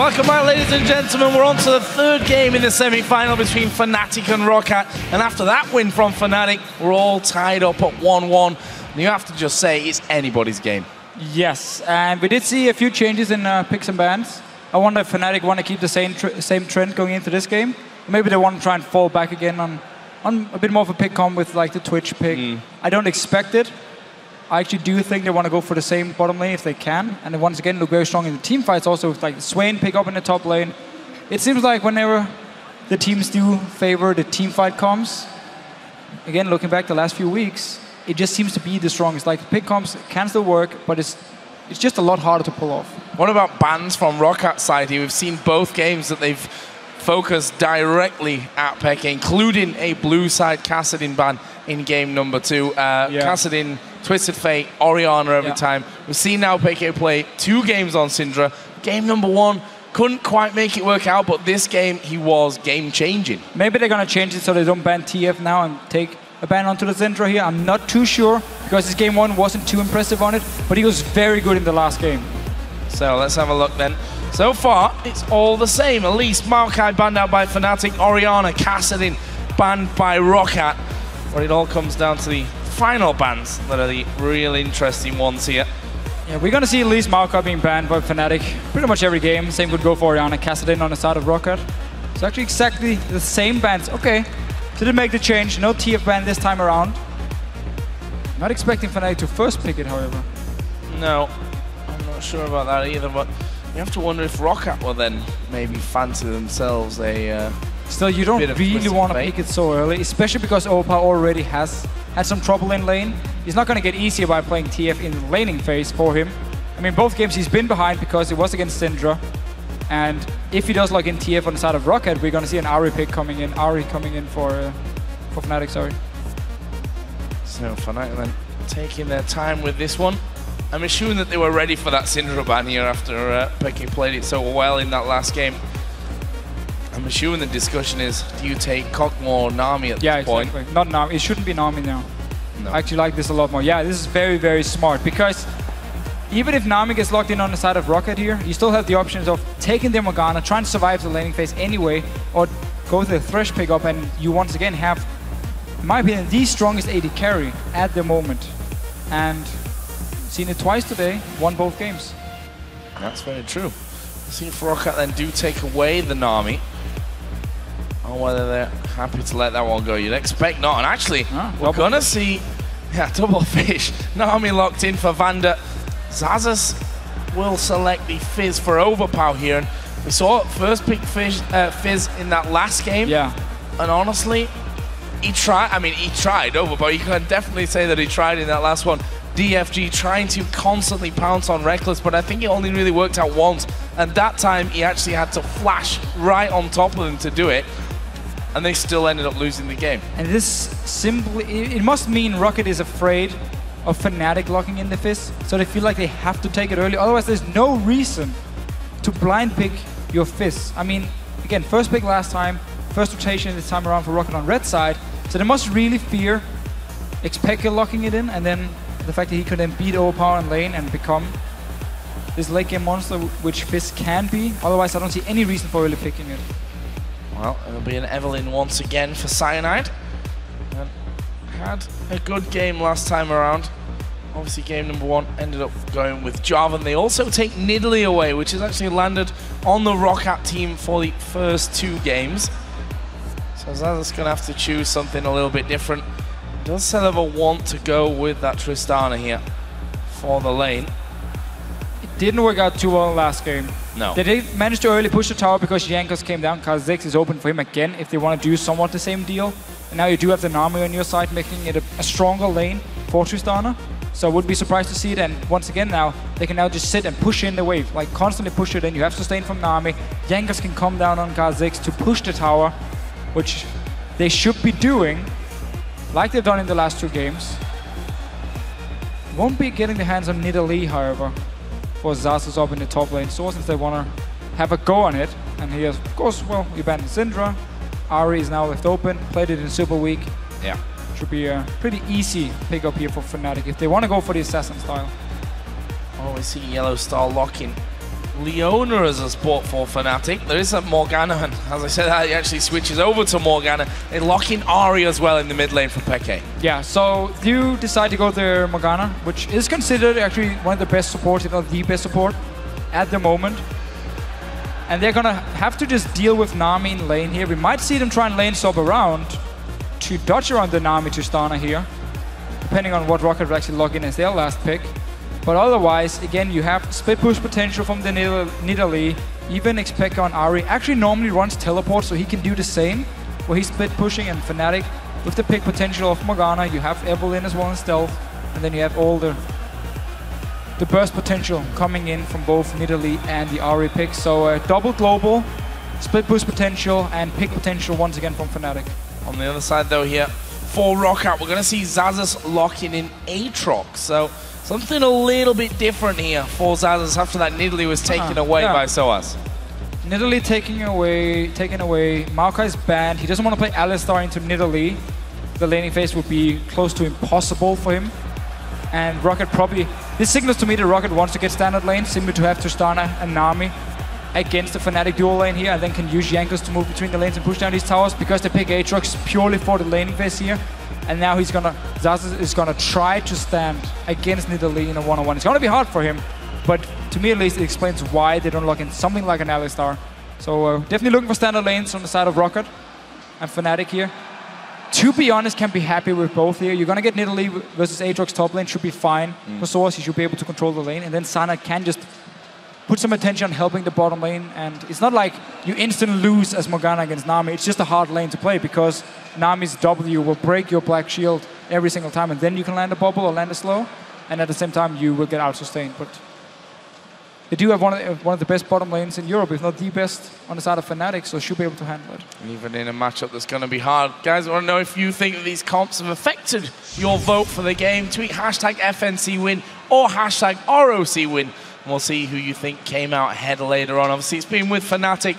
Welcome back, ladies and gentlemen. We're on to the third game in the semi-final between Fnatic and ROC. And after that win from Fnatic, we're all tied up at 1-1. And you have to just say it's anybody's game. Yes, and we did see a few changes in picks and bans. I wonder if Fnatic want to keep the same trend going into this game. Maybe they want to try and fall back again on a bit more of a pick comp with like the Twitch pick. I don't expect it. I actually do think they want to go for the same bottom lane if they can. And they once again look very strong in the team fights also with like Swain pick up in the top lane. It seems like whenever the teams do favor the team fight comps, again, looking back the last few weeks, it just seems to be the strongest. Like pick comps can still work, but it's just a lot harder to pull off. What about bans from ROC side here? We've seen both games that they've focused directly at Peke, including a blue side Kassadin ban in game number 2. Kassadin, Twisted Fate, Orianna every time. We've seen now Peke play 2 games on Syndra. Game number 1, couldn't quite make it work out, but this game, he was game-changing. Maybe they're going to change it so they don't ban TF now and take a ban onto the Syndra here. I'm not too sure, because his game 1 wasn't too impressive on it, but he was very good in the last game. So let's have a look then. So far, it's all the same. Elise, Maokai banned out by Fnatic, Orianna, Kassadin banned by ROC. But it all comes down to the final bans that are the real interesting ones here. Yeah, we're going to see Elise Maokai being banned by Fnatic pretty much every game. Same could go for Orianna, Kassadin on the side of ROC. It's actually exactly the same bans. Okay, didn't make the change. No TF ban this time around. Not expecting Fnatic to first pick it, however. No, I'm not sure about that either, but you have to wonder if ROC will then maybe fancy themselves a still, you don't really want to pick it so early, especially because Overpow already has had some trouble in lane. He's not going to get easier by playing TF in the laning phase for him. I mean, both games he's been behind because it was against Syndra. And if he does log in TF on the side of ROC, we're going to see an Ahri pick coming in. Ahri coming in for Fnatic, sorry. So Fnatic then taking their time with this one. I'm assuming that they were ready for that Syndra ban here after Peke played it so well in that last game. I'm assuming the discussion is, do you take Kokmo or Nami at this point? Yeah, exactly. Not Nami. It shouldn't be Nami now. No. I actually like this a lot more. Yeah, this is very, very smart because even if Nami gets locked in on the side of ROC here, you still have the options of taking the Morgana, trying to survive the laning phase anyway, or go with the Thresh pickup, and you once again have, in my opinion, the strongest AD carry at the moment. And seen it twice today, won both games. That's very true. See if ROC then do take away the Nami. Or whether they're happy to let that one go. You'd expect not. And actually, we're going to see double fish. Nami locked in for VandeR. Xaxus will select the Fizz for Overpow here. And we saw first pick Fizz in that last game. Yeah. And honestly, he tried. I mean, he tried Overpow. You can definitely say that he tried in that last one. DFG trying to constantly pounce on Rekkles, but I think it only really worked out once. And that time, he actually had to flash right on top of them to do it. And they still ended up losing the game. And this simply, it must mean Rocket is afraid of Fnatic locking in the Fizz, so they feel like they have to take it early. Otherwise, there's no reason to blind pick your Fizz. I mean, again, first pick last time, first rotation this time around for Rocket on red side, so they must really fear xPeke locking it in, and then the fact that he could then beat Overpower in lane and become this late game monster, which Fizz can be. Otherwise, I don't see any reason for really picking it. Well, it'll be an Evelyn once again for Cyanide. And had a good game last time around. Obviously, game number 1 ended up going with Jarvan. They also take Nidalee away, which has actually landed on the ROC team for the first 2 games. So Xaxus going to have to choose something a little bit different. Does Celaver want to go with that Tristana here for the lane? It didn't work out too well last game. No. They did manage to early push the tower because Jankos came down. Xaxus is open for him again if they want to do somewhat the same deal. And now you do have the Nami on your side, making it a stronger lane for Tristana. So I would be surprised to see it. And once again now, they can now just sit and push in the wave. Like constantly push it in. You have sustain from Nami. Jankos can come down on Xaxus to push the tower, which they should be doing, like they've done in the last 2 games. Won't be getting the hands on Nidalee, however, for Xaxus up in the top lane. So since they want to have a go on it, and he has, of course, well, he banned Syndra. Ahri is now left open, played it in Super Week. Yeah. Should be a pretty easy pickup here for Fnatic if they want to go for the assassin style. Oh, we see YellOwStaR locking Leona as a sport for Fnatic. There is a Morgana, and as I said, he actually switches over to Morgana. They lock in Ahri as well in the mid lane for Peke. Yeah, so you decide to go there Morgana, which is considered actually one of the best supports, if not the best support at the moment. And they're gonna have to just deal with Nami in lane here. We might see them try and lane swap around to dodge around the Nami to Tristana here, depending on what Rocket will actually log in as their last pick. But otherwise, again, you have split push potential from the Nidalee. Even xPeke on Ahri actually normally runs teleport, so he can do the same, where he's split pushing. And Fnatic, with the pick potential of Morgana, you have Evelynn as well in stealth, and then you have all the burst potential coming in from both Nidalee and the Ahri pick. So double global, split push potential, and pick potential once again from Fnatic. On the other side though here, for ROC, we're going to see Xaxus locking in Aatrox. So something a little bit different here for Xaxus after that Nidalee was taken away by sOAZ. Nidalee taken away. Maokai's banned. He doesn't want to play LStar into Nidalee. The laning phase would be close to impossible for him. And Rocket probably... This signals to me that Rocket wants to get standard lane, similar to have Tristana and Nami against the Fnatic dual lane here, and then can use Jankos to move between the lanes and push down these towers, because they pick Aatrox purely for the laning phase here. And now Xaxus is gonna try to stand against Nidalee in a one-on-one. It's gonna be hard for him, but to me at least it explains why they don't lock in something like an LStar. So definitely looking for standard lanes on the side of Rocket and Fnatic here. To be honest, can be happy with both here. You're gonna get Nidalee versus Aatrox top lane, should be fine. For sOAZ, he should be able to control the lane, and then Cyanide can just put some attention on helping the bottom lane. And it's not like you instantly lose as Morgana against Nami. It's just a hard lane to play, because Nami's W will break your black shield every single time, and then you can land a bubble or land a slow, and at the same time you will get out-sustained. But they do have one of the best bottom lanes in Europe, if not the best, on the side of Fnatic, so should be able to handle it. Even in a matchup that's going to be hard. Guys, I want to know if you think that these comps have affected your vote for the game. Tweet hashtag FNC win or hashtag ROC win. And we'll see who you think came out ahead later on. Obviously, it's been with Fnatic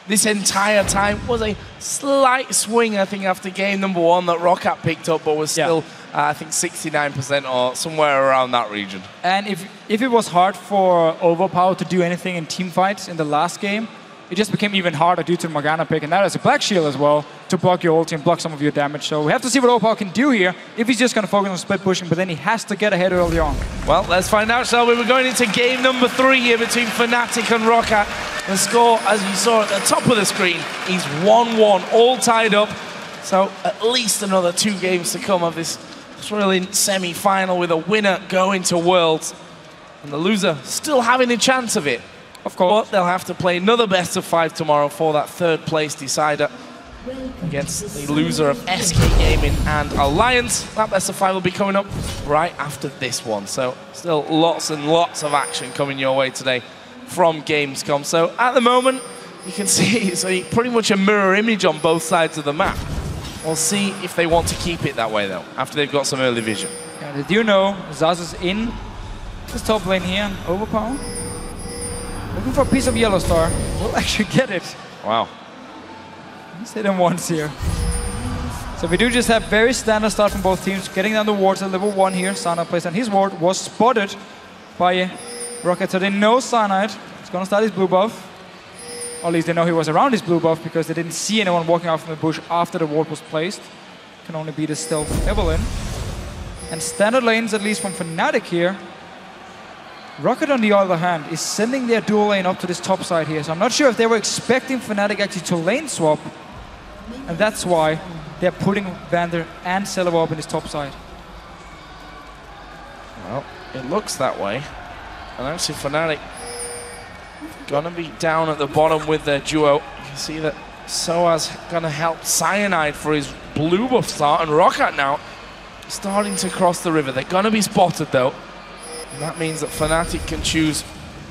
this entire time. Was a slight swing, I think, after game number 1 that ROC picked up, but was still, I think, 69% or somewhere around that region. And if it was hard for Overpow to do anything in team fights in the last game, it just became even harder due to the Morgana pick, and that has a black shield as well to block your ulti and block some of your damage. So we have to see what Overpow can do here, if he's just going to focus on split pushing, but then he has to get ahead early on. Well, let's find out, shall we? We're going into game number 3 here between Fnatic and ROC. The score, as you saw at the top of the screen, is 1-1, all tied up. So at least another 2 games to come of this thrilling semi-final, with a winner going to Worlds and the loser still having a chance of it. Of course. But they'll have to play another best of 5 tomorrow for that 3rd place decider against the loser of SK Gaming and Alliance. That best of 5 will be coming up right after this one. So still lots and lots of action coming your way today from Gamescom. So at the moment, you can see it's pretty much a mirror image on both sides of the map. We'll see if they want to keep it that way, though, after they've got some early vision. Yeah, they do know Xaxus in this top lane here, and Overpow looking for a piece of YellOwStaR. We'll actually get it. Wow. Let's hit him once here. So we do just have very standard start from both teams. Getting down the wards at level 1 here. Cyanide placed on his ward, was spotted by Rocket. So they know Cyanide is going to start his blue buff. Or at least they know he was around his blue buff, because they didn't see anyone walking out from the bush after the ward was placed. Can only be the stealth Evelynn. And standard lanes, at least from Fnatic here. Rocket, on the other hand, is sending their dual lane up to this top side here. So I'm not sure if they were expecting Fnatic actually to lane swap. And that's why they're putting VandeR and Celaver up in this top side. Well, it looks that way. And actually Fnatic gonna be down at the bottom with their duo. You can see that sOAZ gonna help Cyanide for his blue buff start, and Rocket now starting to cross the river. They're gonna be spotted though. And that means that Fnatic can choose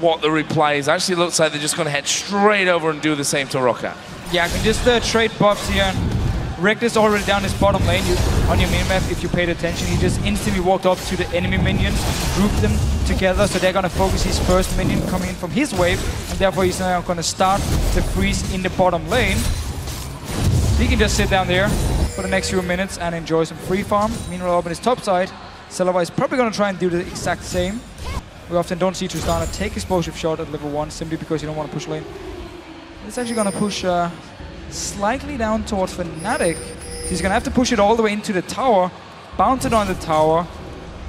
what the reply is. Actually looks like they're just gonna head straight over and do the same to Rocket. Yeah, I can just trade buffs here. Rekkles already down his bottom lane. On your minimap, if you paid attention, he just instantly walked up to the enemy minions, grouped them together, so they're going to focus his first minion coming in from his wave, and therefore he's now going to start the freeze in the bottom lane. He can just sit down there for the next few minutes and enjoy some free farm. Meanwhile, up on his top side, Celaver is probably going to try and do the exact same. We often don't see Tristana take explosive shot at level 1 simply because you don't want to push lane. It's actually going to push slightly down towards Fnatic. He's going to have to push it all the way into the tower, bounce it on the tower,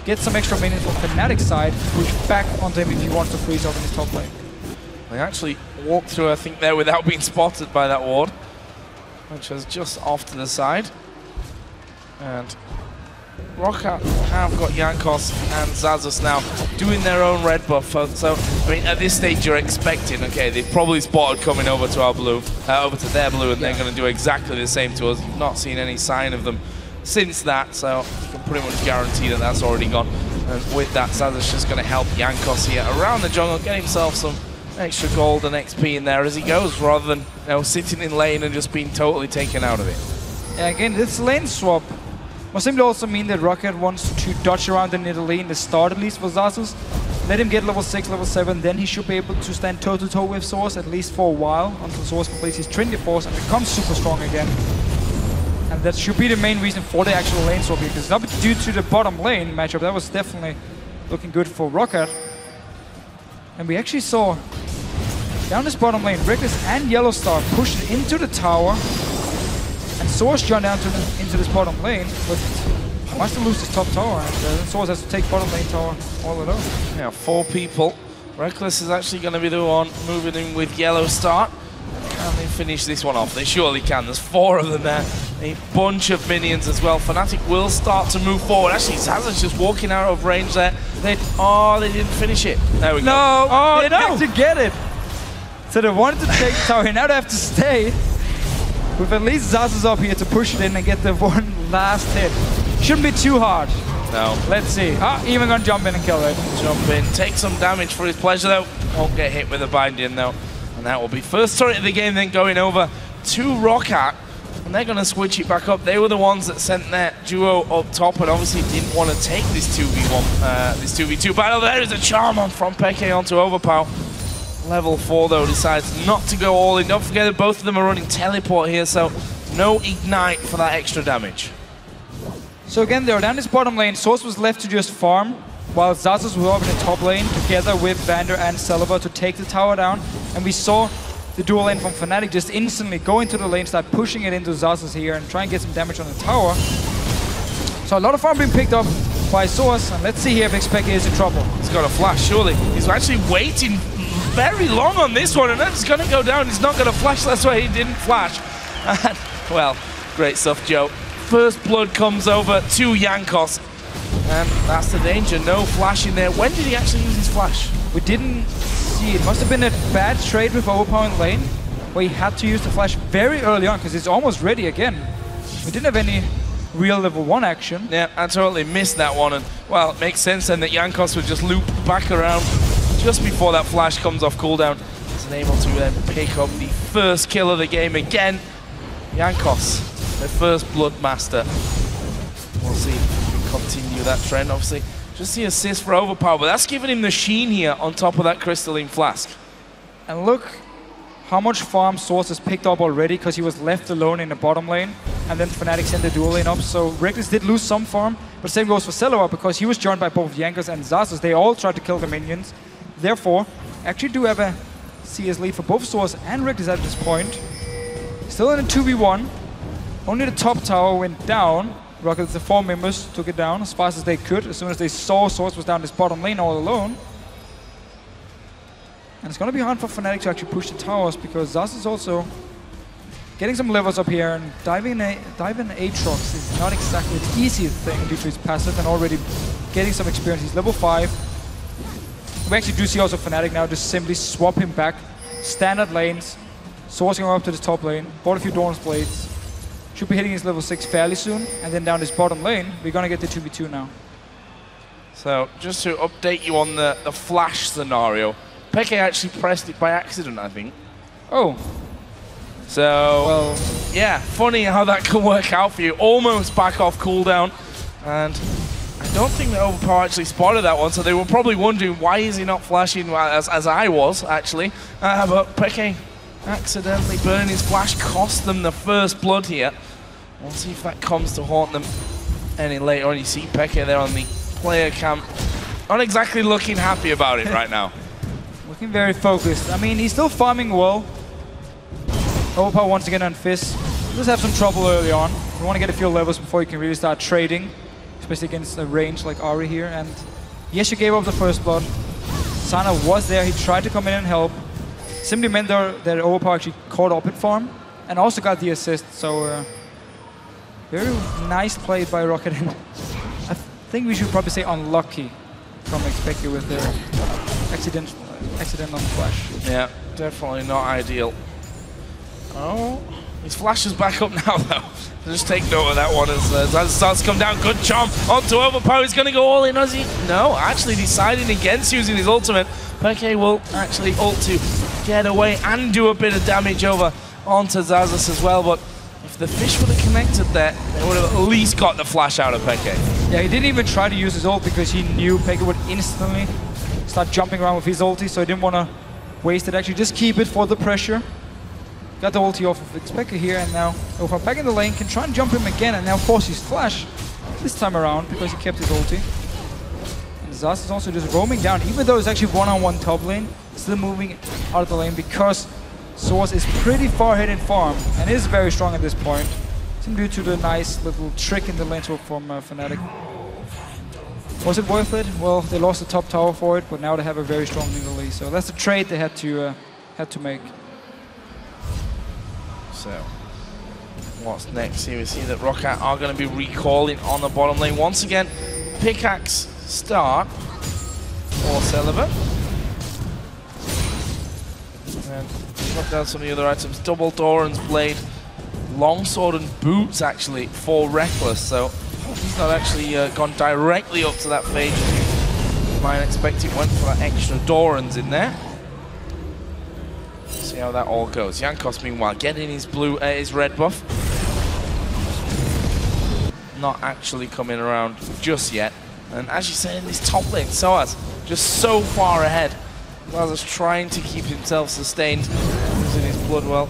get some extra minions from Fnatic's side, push back onto him if he wants to freeze up in his top lane. They actually walked through, I think, there without being spotted by that ward, which was just off to the side. And ROC have got Jankos and Xaxus now doing their own red buff. So, I mean, at this stage you're expecting, okay, they've probably spotted coming over to our blue, over to their blue, and they're going to do exactly the same to us. You've not seen any sign of them since that, so you can pretty much guarantee that that's already gone. And with that, Xaxus just going to help Jankos here around the jungle, get himself some extra gold and XP in there as he goes, rather than, you know, sitting in lane and just being totally taken out of it. Yeah, again, this lane swap must simply also mean that Rocket wants to dodge around the middle lane, the start at least for Xaxus. Let him get level 6, level 7, then he should be able to stand toe-to-toe with sOAZ at least for a while, until sOAZ completes his Trinity Force and becomes super strong again. And that should be the main reason for the actual lane swap here, because not due to the bottom lane matchup, that was definitely looking good for Rocket. And we actually saw down this bottom lane, Rekkles and YellOwStaR pushed it into the tower, and sOAZ jumped down into this bottom lane, but must lose his top tower, and sOAZ has to take bottom lane tower all alone. Yeah, 4 people. Rekkles is actually going to be the one moving in with YellOwStaR. Can they finish this one off? They surely can. There's 4 of them there. A bunch of minions as well. Fnatic will start to move forward. Actually, Xaxus just walking out of range there. They didn't finish it. There we go. No! Oh, they no! to get it! So they wanted to take tower, now they have to stay. With at least Xaxus up here to push it in and get the one last hit. Shouldn't be too hard. No. Let's see. Even gonna jump in and kill it. Jump in, take some damage for his pleasure though. Won't get hit with a binding though. And that will be first turret of the game then going over to ROC. And they're gonna switch it back up. They were the ones that sent their duo up top and obviously didn't want to take this 2v1, this 2v2 battle. There is a charm on from xPeke onto Overpow. Level 4 though decides not to go all in. Don't forget that both of them are running teleport here, so no ignite for that extra damage. So again, they were down this bottom lane. sOAZ was left to just farm, while Xaxus was over in the top lane together with VandeR and Celaver to take the tower down. And we saw the dual lane from Fnatic just instantly go into the lane, start pushing it into Xaxus here and try and get some damage on the tower. So a lot of farm being picked up by sOAZ, and let's see here if xPeke is in trouble. He's got a flash, surely. He's actually waiting very long on this one, and then it's going to go down. He's not going to flash, that's why he didn't flash. And, well, great stuff, Joe. First blood comes over to Jankos, and that's the danger. No flash in there. When did he actually use his flash? We didn't see it. Must have been a bad trade with Overpow in lane, where he had to use the flash very early on, because it's almost ready again. We didn't have any real level 1 action. Yeah, I totally missed that one, and, well, it makes sense then that Jankos would just loop back around just before that flash comes off cooldown. He's able to then pick up the first kill of the game again. Jankos, the first Blood Master. We'll see if we can continue that trend, obviously. Just the assist for Overpow, but that's giving him the sheen here on top of that crystalline flask. And look how much farm sOAZ has picked up already, because he was left alone in the bottom lane, and then Fnatic sent the dual lane up. So Rekkles did lose some farm, but same goes for Celaver, because he was joined by both Jankos and Xaxus. They all tried to kill the minions. Therefore, actually do have a CS lead for both sOAZ and Rekkles at this point. Still in a 2v1. Only the top tower went down. Rockets, the 4 members, took it down as fast as they could, as soon as they saw sOAZ was down this bottom lane all alone. And it's going to be hard for Fnatic to actually push the towers, because Xaxus is also getting some levels up here, and diving Aatrox is not exactly the easiest thing due to his passive, and already getting some experience. He's level 5. We actually do see also Fnatic now just simply swap him back. Standard lanes, sourcing him up to the top lane, bought a few Dawn's Blades. Should be hitting his level 6 fairly soon, and then down this bottom lane, we're gonna get the 2v2 now. So, just to update you on the flash scenario, xPeke actually pressed it by accident, I think. Oh. So, well, yeah, funny how that can work out for you. Almost back off cooldown, and I don't think that Overpow actually spotted that one, so they were probably wondering why is he not flashing, as I was, actually. But xPeke accidentally burning his flash cost them the first blood here. We'll see if that comes to haunt them any later on. You see xPeke there on the player camp not exactly looking happy about it right now. Looking very focused. I mean, he's still farming well. Overpow once again on Fizz. He does have some trouble early on. You want to get a few levels before you can really start trading, especially against a range like Ari here. And yes, you gave up the first blood. Sana was there. He tried to come in and help. Simply meant that Overpow actually caught up in farm and also got the assist. So very nice play by Rocket. And I think we should probably say unlucky from xPeke with their accident on the flash. Yeah, definitely not ideal. Oh, his flash is back up now though. Just take note of that one as Xaxus starts to come down. Good charm onto Overpow. He's going to go all in, is he? No, actually deciding against using his ultimate. Peke will actually ult to get away and do a bit of damage over onto Xaxus as well. But if the fish would have connected there, they would have at least got the flash out of Peke. Yeah, he didn't even try to use his ult because he knew Peke would instantly start jumping around with his ulti, so he didn't want to waste it. Actually, just keep it for the pressure. Got the ulti off of xPeke here, and now Overpow back in the lane, can try and jump him again, and now force his flash this time around because he kept his ulti. And Xaxus is also just roaming down, even though it's actually one-on-one top lane, still moving out of the lane because sOAZ is pretty far ahead in farm and is very strong at this point. Due to the nice little trick in the lane swap from Fnatic. Was it worth it? Well, they lost the top tower for it, but now they have a very strong middle lead. So that's the trade they had to make. So, what's next here? We see that ROC are going to be recalling on the bottom lane. Once again, pickaxe start for Celaver. And look down some of the other items. Double Doran's blade, longsword and boots actually for Rekkles. So he's not actually gone directly up to that phase. You might expect it went for that extra Doran's in there. See how that all goes. Jankos, meanwhile, getting his his red buff. Not actually coming around just yet. And as you said, in this top lane, sOAZ just so far ahead. Xaxus trying to keep himself sustained using his blood well.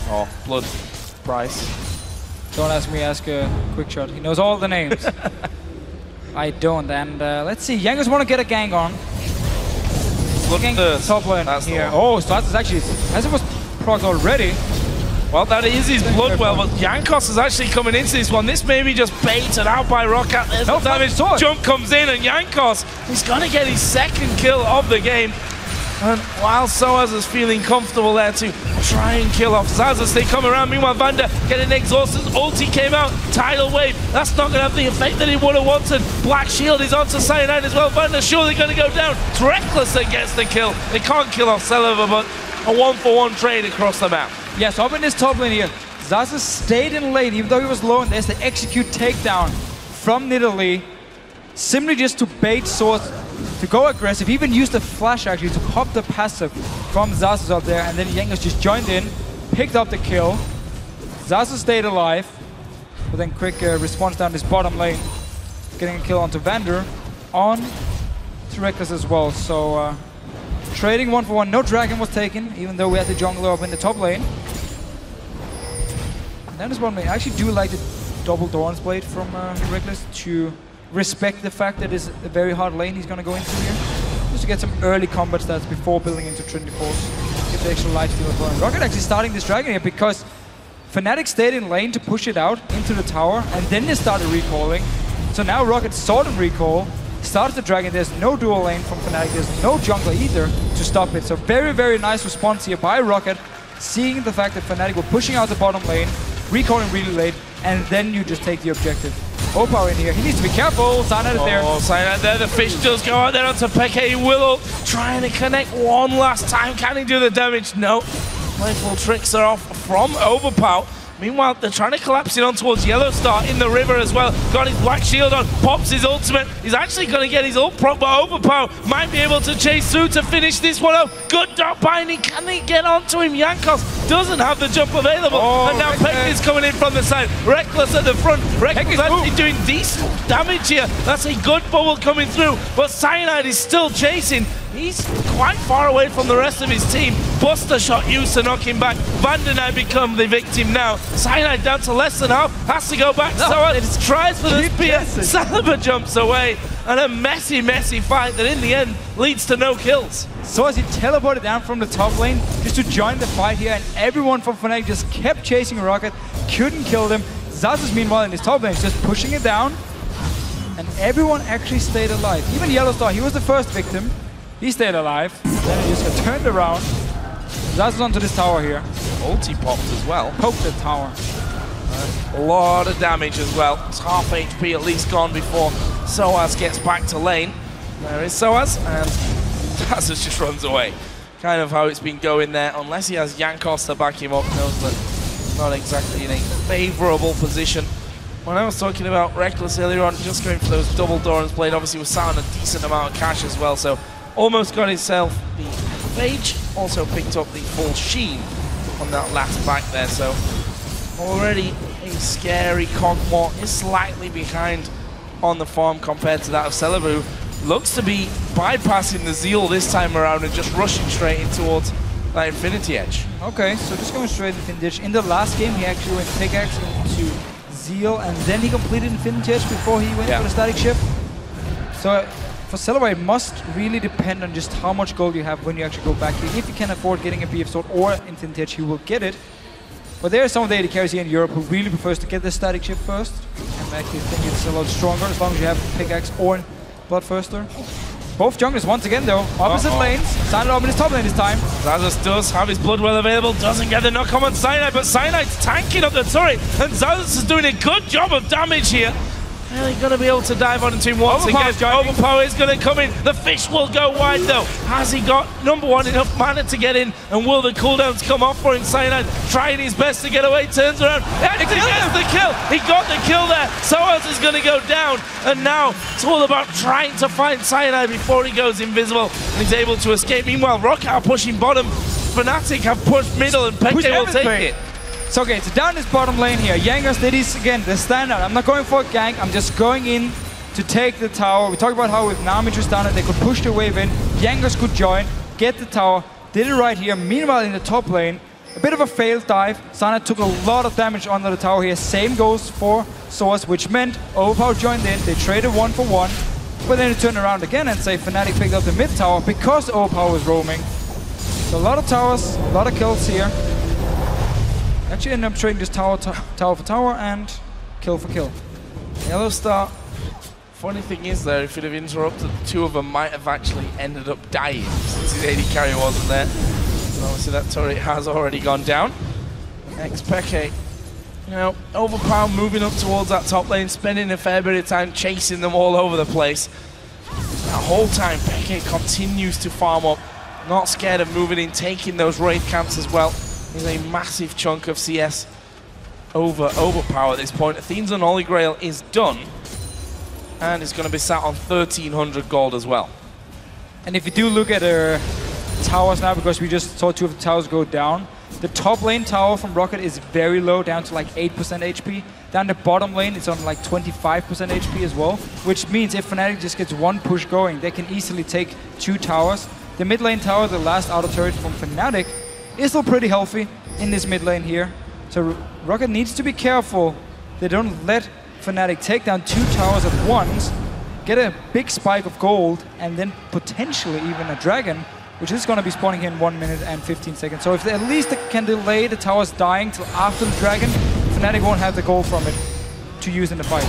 Oh, blood price. Don't ask me, ask a quick shot. He knows all the names. I don't. And let's see, Jankos want to get a gang on. Top lane here. Oh, Xaxus actually, as it was proc already. Well, that is his blood well, but Jankos is actually coming into this one. This may be just baited out by ROC. There's no damage. Jump comes in, and Jankos, he's going to get his second kill of the game. And while sOAZ is feeling comfortable there to try and kill off Xaxus, they come around. Meanwhile, VandeR getting exhausted. Ulti came out. Tidal wave. That's not going to have the effect that he would have wanted. Black shield is onto Cyanide as well. VandeR surely going to go down. It's Rekkles that gets the kill. They can't kill off Celaver, but a 1-for-1 trade across the map. Yes, up in this top lane here, Xaxus stayed in lane even though he was low, and there's the execute takedown from Nidalee. Simply just to bait sOAZ to go aggressive. He even used the flash actually to pop the passive from Xaxus up there, and then Jankos just joined in, picked up the kill. Xaxus stayed alive, but then quick response down this bottom lane, getting a kill onto VandeR, on to Rekkles as well. So trading 1-for-1, no dragon was taken, even though we had the jungler up in the top lane. And then this bottom lane, I actually do like the double Doran's blade from Rekkles to respect the fact that it's a very hard lane he's going to go into here. Just to get some early combat stats before building into Trinity Force. Get the extra lifesteal as well. And Rocket actually starting this dragon here because Fnatic stayed in lane to push it out into the tower, and then they started recalling. So now Rocket saw them recall, started the dragon. There's no dual lane from Fnatic, there's no jungler either to stop it. So very, very nice response here by Rocket, seeing the fact that Fnatic were pushing out the bottom lane, recalling really late, and then you just take the objective. Overpow in here, he needs to be careful. Cyanide is there. Oh, Cyanide there, the fish does go out there onto Peke. Willow trying to connect one last time. Can he do the damage? No. Playful tricks are off from Overpow. Meanwhile, they're trying to collapse it on towards YellOwStaR in the river as well. Got his black shield on, pops his ultimate. He's actually going to get his ult proc, but Overpow might be able to chase through to finish this one out. Good dot binding. Can they get onto him? Jankos doesn't have the jump available. And now Peke is coming in from the side. Rekkles at the front. Rekkles actually doing decent damage here. That's a good bubble coming through, but Cyanide is still chasing. he's quite far away from the rest of his team. Buster shot used to knock him back. VandeR now become the victim now. Cyanide down to less than half, has to go back. sOAZ tries for the spear. Celaver jumps away, and a messy, messy fight that in the end leads to no kills. sOAZ, he teleported down from the top lane just to join the fight here, and everyone from Fnatic just kept chasing Rocket, couldn't kill them. Xaxus, meanwhile, in his top lane is just pushing it down, and everyone actually stayed alive. Even YellOwStaR, he was the first victim. He stayed alive. Then he just got turned around. Xaxus onto this tower here. Ulti popped as well. Poked the tower. A lot of damage as well. It's half HP at least gone before sOAZ gets back to lane. There is sOAZ, and Xaxus just runs away. Kind of how it's been going there, unless he has Jankos to back him up. Knows that he's not exactly in a favourable position. When I was talking about Rekkles earlier on, just going for those double Dorans played, obviously was sat on a decent amount of cash as well, so almost got himself the Phage, also picked up the full Sheen on that last back there, so already a scary Cogmore is slightly behind on the farm compared to that of Celaver, who looks to be bypassing the Zeal this time around and just rushing straight in towards that Infinity Edge. Okay, so just going straight into Infinity Edge. In the last game, he actually went pickaxe into Zeal, and then he completed Infinity Edge before he went for the static shift. So for Celaver, it must really depend on just how much gold you have when you actually go back here. If you can afford getting a BF Sword or Infinity Edge, he will get it. But there are some of the AD carries here in Europe who really prefers to get the static shift first, and actually think it's a lot stronger as long as you have pickaxe or Bloodthirster. Both junglers once again though, opposite lanes. Cyanide up in his top lane this time. Xaxus does have his blood well available, doesn't get the knock on Cyanide, but Cyanide's tanking up the turret, and Xaxus is doing a good job of damage here. Really going to be able to dive on into him once again. Overpow is going to come in. The fish will go wide though. Has he got, number one, enough mana to get in? And will the cooldowns come off for him? Cyanide trying his best to get away, turns around. And he gets the kill. He got the kill there. sOAZ is going to go down. And now it's all about trying to find Cyanide before he goes invisible. And he's able to escape. Meanwhile, ROC are pushing bottom. Fnatic have pushed middle, and Peke will take it. So okay, so down this bottom lane here, Jankos did his, again, the standout. I'm not going for a gank, I'm just going in to take the tower. We talked about how with Nami just down it, they could push the wave in. Jankos could join, get the tower, did it right here. Meanwhile, in the top lane, a bit of a failed dive. Cyanide took a lot of damage under the tower here. Same goes for sOAZ, which meant Overpow joined in. They traded 1 for 1, but then it turned around again and say Fnatic picked up the mid tower because Overpow was roaming. So a lot of towers, a lot of kills here. Actually ended up trading this tower for tower and kill for kill. YellOwStaR, funny thing is there, if it had interrupted, the two of them might have actually ended up dying since his AD carry wasn't there. So obviously that turret has already gone down. xPeke, you know, Overpow moving up towards that top lane, spending a fair bit of time chasing them all over the place. That whole time, Peke continues to farm up, not scared of moving in, taking those raid camps as well. There's a massive chunk of CS over Overpow at this point. Athene's Unholy Grail is done, and it's going to be sat on 1,300 gold as well. And if you do look at towers now, because we just saw 2 of the towers go down, the top lane tower from Rocket is very low, down to like 8% HP. Down the bottom lane, it's on like 25% HP as well, which means if Fnatic just gets 1 push going, they can easily take 2 towers. The mid lane tower, the last auto turret from Fnatic, is still pretty healthy in this mid lane here. So Rocket needs to be careful they don't let Fnatic take down 2 towers at once, get a big spike of gold, and then potentially even a dragon, which is going to be spawning here in 1 minute and 15 seconds. So if they at least can delay the towers dying till after the dragon, Fnatic won't have the gold from it to use in the fight.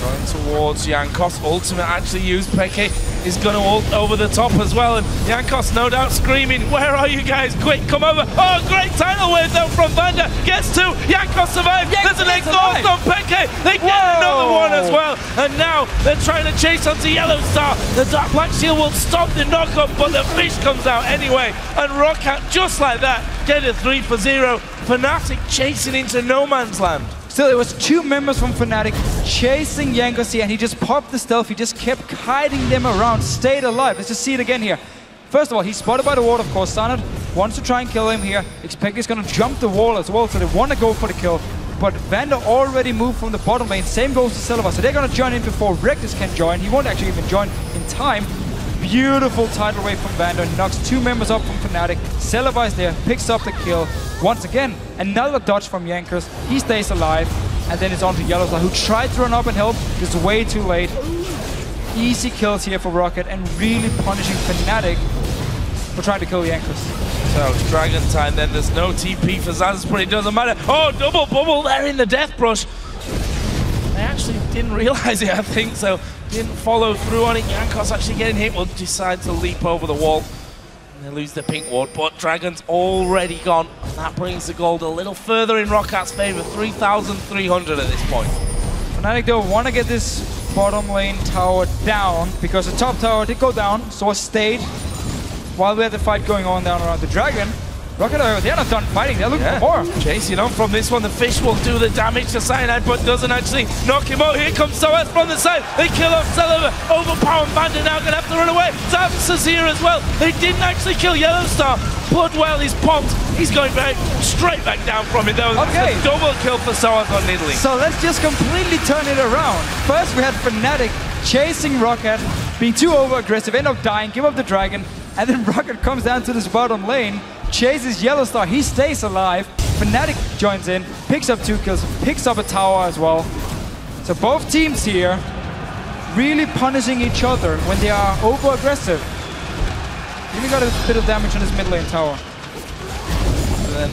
Going towards Jankos, ultimate actually used. Peke is going to ult over the top as well, and Jankos no doubt screaming, where are you guys, quick, come over. Oh, great tidal wave though from VandeR, gets 2, Jankos survives, there's an exhaust on Peke, they get another one as well, and now they're trying to chase onto YellOwStaR. The Dark Black Shield will stop the knockup, but the fish comes out anyway, and ROC just like that, get a 3 for 0. Fnatic chasing into no man's land. Still, it was 2 members from Fnatic chasing Jankos here, and he just popped the stealth. He just kept kiting them around, stayed alive. Let's just see it again here. First of all, he's spotted by the ward, of course. Cyanide wants to try and kill him here. xPeke is going to jump the wall as well, so they want to go for the kill. But VandeR already moved from the bottom lane. Same goes to Celaver, so they're going to join in before Rekkles can join. He won't actually even join in time. Beautiful tidal wave from VandeR, knocks 2 members up from Fnatic. Celaver is there, picks up the kill. Once again, another dodge from Jankos. He stays alive, and then it's on to YellOwStaR, who tried to run up and help, just way too late. Easy kills here for Rocket, and really punishing Fnatic for trying to kill Jankos. So, Dragon time then, there's no TP for xAxus, but it doesn't matter. Oh, double bubble there in the death brush. They actually didn't realize it, I think, so didn't follow through on it. Jankos actually getting hit, will decide to leap over the wall. And they lose the pink ward, but Dragon's already gone. And that brings the gold a little further in Rockat's favor, 3,300 at this point. Fnatic though want to get this bottom lane tower down, because the top tower did go down, so it stayed while we had the fight going on down around the Dragon. Rocket, they're not done fighting, they're looking for more. Chasing on from this one, the fish will do the damage to Cyanide, but doesn't actually knock him out. Here comes sOAZ from the side. They kill off Celaver. Overpow and VandeR now gonna have to run away. Xaxus is here as well. They didn't actually kill YellOwStaR. Bloodwell is popped. He's going back straight back down from it. That was a double kill for sOAZ on Nidalee. So let's just completely turn it around. First we had Fnatic chasing Rocket, being too over-aggressive, end up dying, give up the Dragon, and then Rocket comes down to this bottom lane, chases YellOwStaR, he stays alive. Fnatic joins in, picks up 2 kills, picks up a tower as well. So both teams here really punishing each other when they are over-aggressive. Really got a bit of damage on this mid lane tower. And then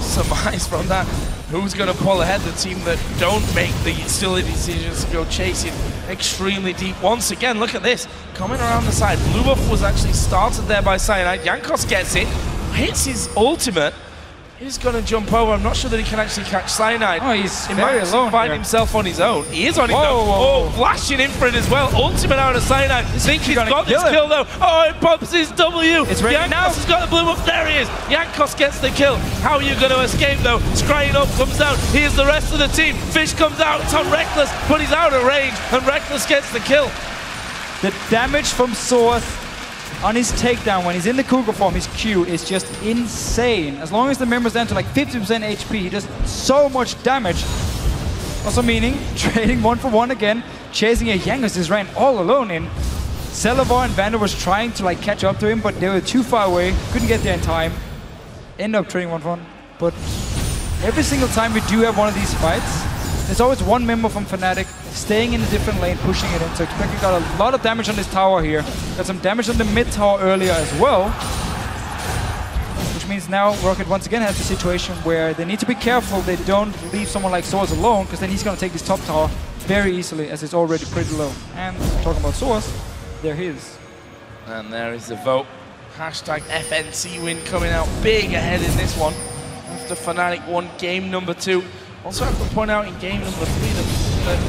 surmise from that, who's going to pull ahead? The team that don't make the silly decisions to go chasing extremely deep. Once again, look at this, coming around the side. Blue buff was actually started there by Cyanide. Jankos gets it, hits his ultimate. He's going to jump over. I'm not sure that he can actually catch Cyanide. Oh, he's very alone find himself on his own. He is on his own. Oh, flashing in for it as well. Ultimate out of Cyanide. I think he's got this kill though. Oh, it pops his W. It's ready now. Jankos has got the blue up. There he is. Jankos gets the kill. How are you going to escape though? Scrying up comes down. Here's the rest of the team. Fish comes out. It's on Rekkles, but he's out of range, and Rekkles gets the kill. The damage from sOAZ on his takedown when he's in the Cougar form, his Q is just insane. As long as the member's down to like 50% HP, he does so much damage. Also meaning, trading 1-for-1 again, chasing a Jankos is ran all alone in. Celaver and VandeR was trying to like catch up to him, but they were too far away, couldn't get there in time. End up trading 1-for-1. But every single time we do have one of these fights, there's always one member from Fnatic staying in a different lane, pushing it in. So xPeke got a lot of damage on this tower here. Got some damage on the mid tower earlier as well. Which means now Rocket once again has a situation where they need to be careful they don't leave someone like sOAZ alone, because then he's going to take this top tower very easily, as it's already pretty low. And talking about sOAZ, there he is. And there is the vote. Hashtag FNC win coming out big ahead in this one. After Fnatic won game number 2. Also have to point out in game number 3 that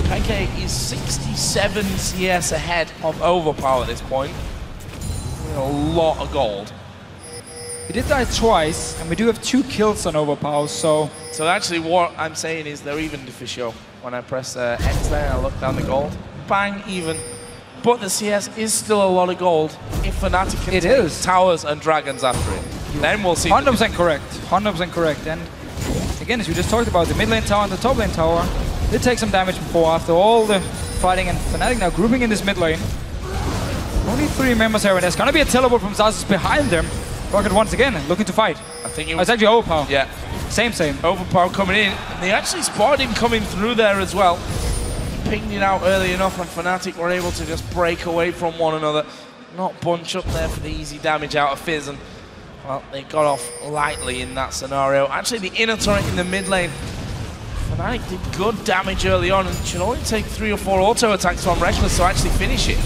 xPeke is 67 CS ahead of Overpow at this point. With a lot of gold. He did die twice, and we do have 2 kills on Overpow, so... So actually what I'm saying is they're even official. When I press X there and I look down the gold, bang, even. But the CS is still a lot of gold if Fnatic can take towers and dragons after it. Then we'll see. 100% correct, 100% correct. And again, as we just talked about, the mid lane tower and the top lane tower did take some damage before after all the fighting, and Fnatic now grouping in this mid lane. Only 3 members here, and there's gonna be a teleport from xAxus behind them. Rocket once again looking to fight. I think it was... it's actually Overpow. Yeah. Same. Overpow coming in. And they actually spotted him coming through there as well. He pinged it out early enough, and Fnatic were able to just break away from one another. Not bunch up there for the easy damage out of Fizz, and well, they got off lightly in that scenario. Actually, the inner turret in the mid lane, Fnatic did good damage early on, and should only take 3 or 4 auto attacks from Rekkles to actually finish it.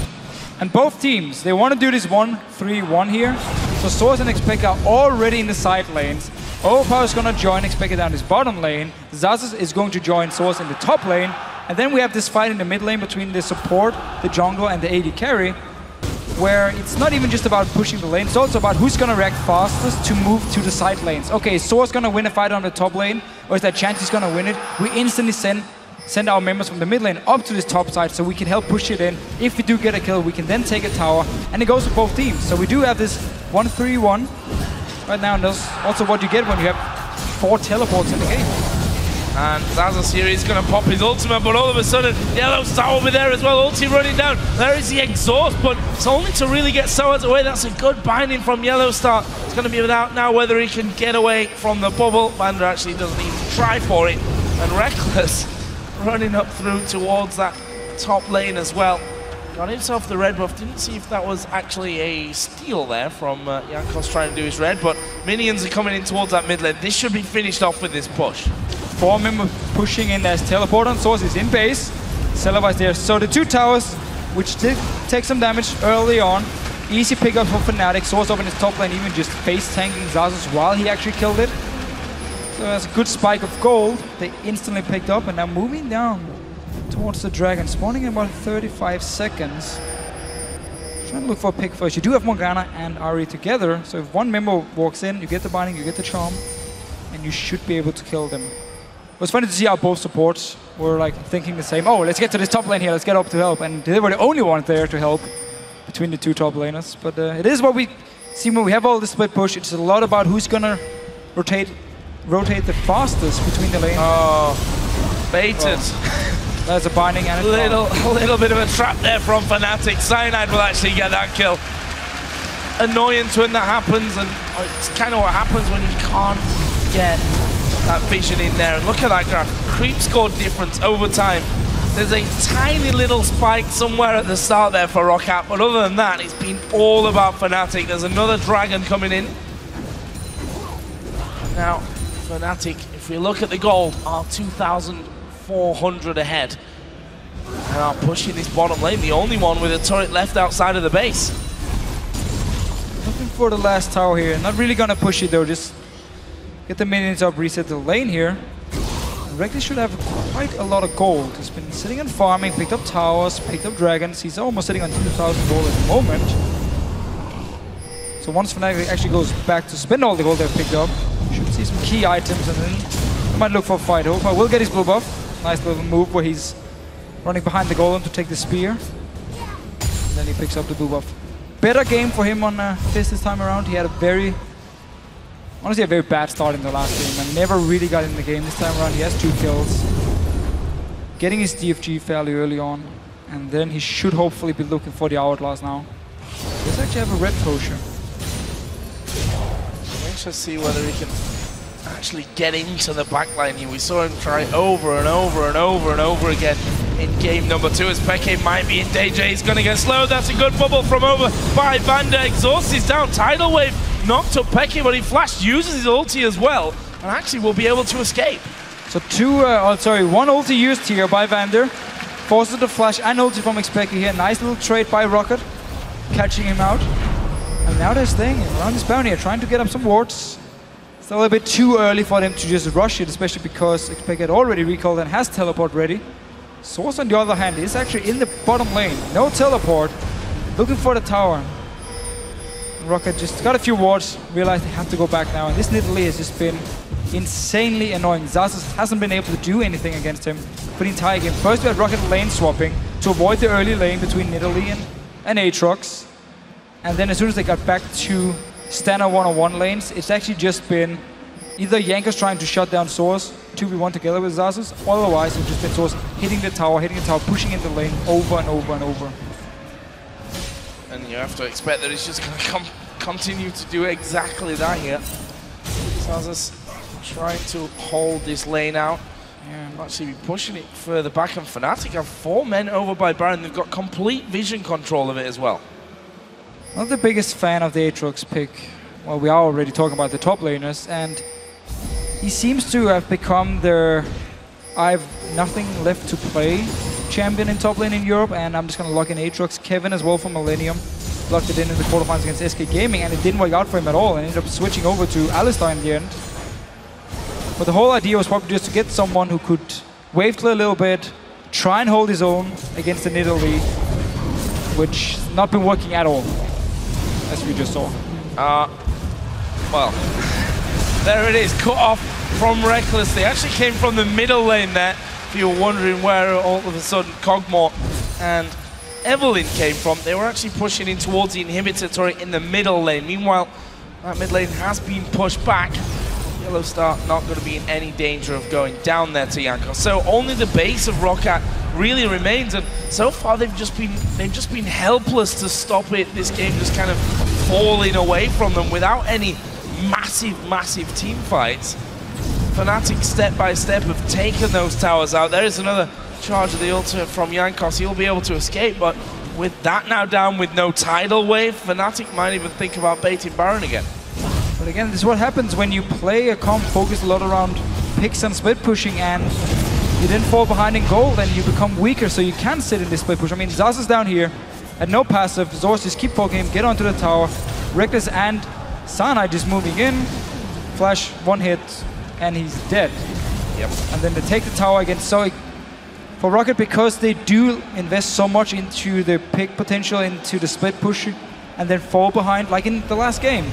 And both teams, they want to do this 1-3-1 here. So sOAZ and xPeke are already in the side lanes. Overpow is going to join xPeke down this bottom lane. xAxus is going to join sOAZ in the top lane. And then we have this fight in the mid lane between the support, the jungle, and the AD carry, where it's not even just about pushing the lane, it's also about who's going to react fastest to move to the side lanes. Okay, sOAZ going to win a fight on the top lane, or is there a chance he's going to win it? We instantly send our members from the mid lane up to this top side so we can help push it in. If we do get a kill, we can then take a tower, and it goes for both teams. So we do have this 1-3-1 right now, and that's also what you get when you have 4 teleports in the game. And Xaxus here is going to pop his ultimate, but all of a sudden, YellOwStaR will be there as well. Ulti running down. There is the exhaust, but it's only to really get sOAZ away. That's a good binding from YellOwStaR. It's going to be without now whether he can get away from the bubble. VandeR actually doesn't even try for it. And Rekkles running up through towards that top lane as well. Got himself the red buff. Didn't see if that was actually a steal there from Jankos trying to do his red, but minions are coming in towards that mid lane. This should be finished off with this push. 4 members pushing in. There's teleport on sOAZ is in base. Celaver is there. So the 2 towers, which did take some damage early on. Easy pickup for Fnatic. sOAZ up in his top lane, even just face tanking Xaxus while he actually killed it. So that's a good spike of gold. They instantly picked up and now moving down towards the dragon, spawning in about 35 seconds. Trying to look for a pick first. You do have Morgana and Ari together, so if one member walks in, you get the binding, you get the charm, and you should be able to kill them. It was funny to see how both supports were like thinking the same. Oh, let's get to this top lane here, let's get up to help. And they were the only ones there to help between the 2 top laners. But it is what we see when we have all the split push. It's a lot about who's gonna rotate the fastest between the lanes. Oh, baited. Oh. That's a binding and a little bit of a trap there from Fnatic. Cyanide will actually get that kill. Annoyance when that happens, and it's kind of what happens when you can't get that vision in there. And look at that graph. Creep score difference over time. There's a tiny little spike somewhere at the start there for ROC, but other than that, it's been all about Fnatic. There's another dragon coming in. Now, Fnatic, if we look at the gold, are 2,400 ahead. And are pushing this bottom lane, the only one with a turret left outside of the base. Looking for the last tower here. Not really gonna push it though, just get the minions up, reset the lane here. Rekkles should have quite a lot of gold. He's been sitting and farming, picked up towers, picked up dragons. He's almost sitting on 2,000 gold at the moment. So once Fnatic actually goes back to spend all the gold they've picked up, you should see some key items and then he might look for a fight. Overpow will get his blue buff. Nice little move where he's running behind the golem to take the spear. And then he picks up the blue buff. Better game for him on this time around. He had honestly a very bad start in the last game and never really got in the game this time around. He has 2 kills. Getting his DFG fairly early on. And then he should hopefully be looking for the Hourglass now. He does actually have a red potion. Let's see whether he can actually get into the backline here. We saw him try over and over and over and over again in game number 2 as xPeke might be in danger. He's going to get slowed. That's a good bubble from over by VandeR. Exhaust is down. Tidal Wave knocked up xPeke, but he flashed, uses his ulti as well, and actually will be able to escape. So 1 ulti used here by VandeR. Forces the flash and ulti from xPeke here. Nice little trade by Rocket, catching him out. And now they're staying around this bounty here, trying to get up some wards. It's a little bit too early for them to just rush it, especially because xPeke had already recalled and has teleport ready. sOAZ on the other hand is actually in the bottom lane. No teleport, looking for the tower. Rocket just got a few wards, realized they have to go back now, and this Nidalee has just been insanely annoying. Xaxus hasn't been able to do anything against him for the entire game. First we had Rocket lane swapping to avoid the early lane between Nidalee and Aatrox. And then as soon as they got back to standard one-on-one lanes, it's actually just been either Jankos trying to shut down sOAZ, 2v1 together with Xaxus, or otherwise it's just been sOAZ hitting the tower, pushing in the lane over and over and over. And you have to expect that it's just going to continue to do exactly that here. Xaxus trying to hold this lane out. Yeah, actually be pushing it further back, and Fnatic have 4 men over by Baron. They've got complete vision control of it as well. Not the biggest fan of the Aatrox pick. Well, we are already talking about the top laners, and he seems to have become their I've nothing left to play champion in top lane in Europe, and I'm just going to lock in Aatrox. Kevin as well from Millennium locked it in the quarterfinals against SK Gaming, and it didn't work out for him at all, and ended up switching over to LCS in the end. But the whole idea was probably just to get someone who could wave clear a little bit, try and hold his own against the Nidalee, which has not been working at all, as we just saw. Well, there it is, cut off from Rekkles. They actually came from the middle lane there, if you were wondering where all of a sudden Kog'Maw and Evelyn came from. They were actually pushing in towards the inhibitor turret in the middle lane. Meanwhile, that mid lane has been pushed back. YellOwStaR not going to be in any danger of going down there to Jankos. So only the base of ROC really remains, and so far they've just been helpless to stop it. This game just kind of falling away from them without any massive team fights. Fnatic step by step have taken those towers out. There is another charge of the ultimate from Jankos. He'll be able to escape, but with that now down with no tidal wave, Fnatic might even think about baiting Baron again. But again, this is what happens when you play a comp focused a lot around picks and split pushing, and you then fall behind in gold and you become weaker, so you can sit in this split push. I mean, Xaxus down here at no passive. Zorz just keep poking him, get onto the tower. Rekkles and Cyanide just moving in. Flash, one hit, and he's dead. Yep. And then they take the tower again. So for Rocket, because they do invest so much into the pick potential, into the split push, and then fall behind, like in the last game,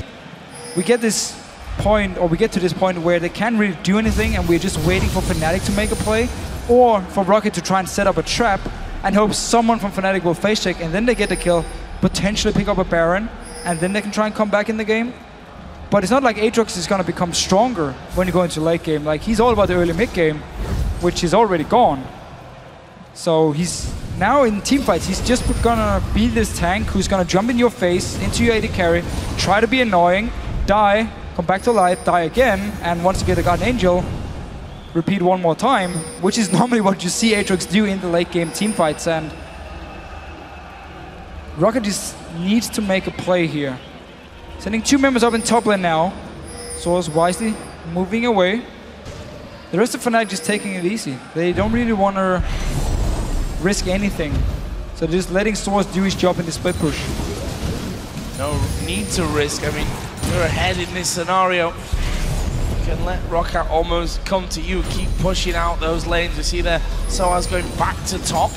we get this point, or we get to this point where they can't really do anything, and we're just waiting for Fnatic to make a play, or for Rocket to try and set up a trap and hope someone from Fnatic will face check, and then they get the kill, potentially pick up a Baron, and then they can try and come back in the game. But it's not like Aatrox is going to become stronger when you go into late game. Like, he's all about the early mid game, which is already gone. So he's now in team fights, he's just gonna be this tank who's gonna jump in your face into your AD carry, try to be annoying, die, come back to life, die again, and once you get the Guardian Angel, repeat one more time, which is normally what you see Aatrox do in the late game team fights. And Rocket just needs to make a play here. Sending two members up in top lane now. sOAZ wisely moving away. The rest of Fnatic just taking it easy. They don't really want to risk anything. So just letting sOAZ do his job in the split push. No need to risk. I mean, you're ahead in this scenario. You can let ROC almost come to you. Keep pushing out those lanes. You see there, sOAZ going back to top.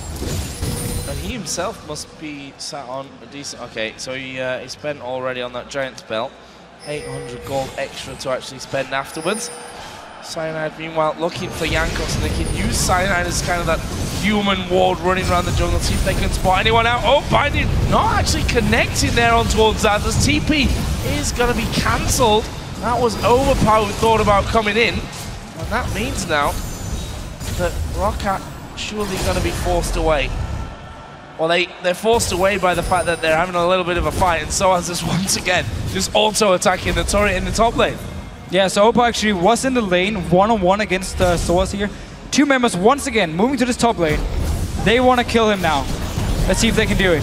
And he himself must be sat on a decent... Okay, so he spent already on that giant spell. 800 gold extra to actually spend afterwards. Cyanide, meanwhile, looking for Jankos, and they can use Cyanide as kind of that human ward running around the jungle, see if they can spot anyone out. Oh, Binding not actually connecting there on towards Xaxus. TP is going to be cancelled. That was Overpow who thought about coming in. And that means now that ROC surely going to be forced away. Well, they're forced away by the fact that they're having a little bit of a fight, and sOAZ is once again just auto-attacking the turret in the top lane. Yeah, so Overpow actually was in the lane, one-on-one against sOAZ here. Two members once again moving to this top lane. They want to kill him now. Let's see if they can do it.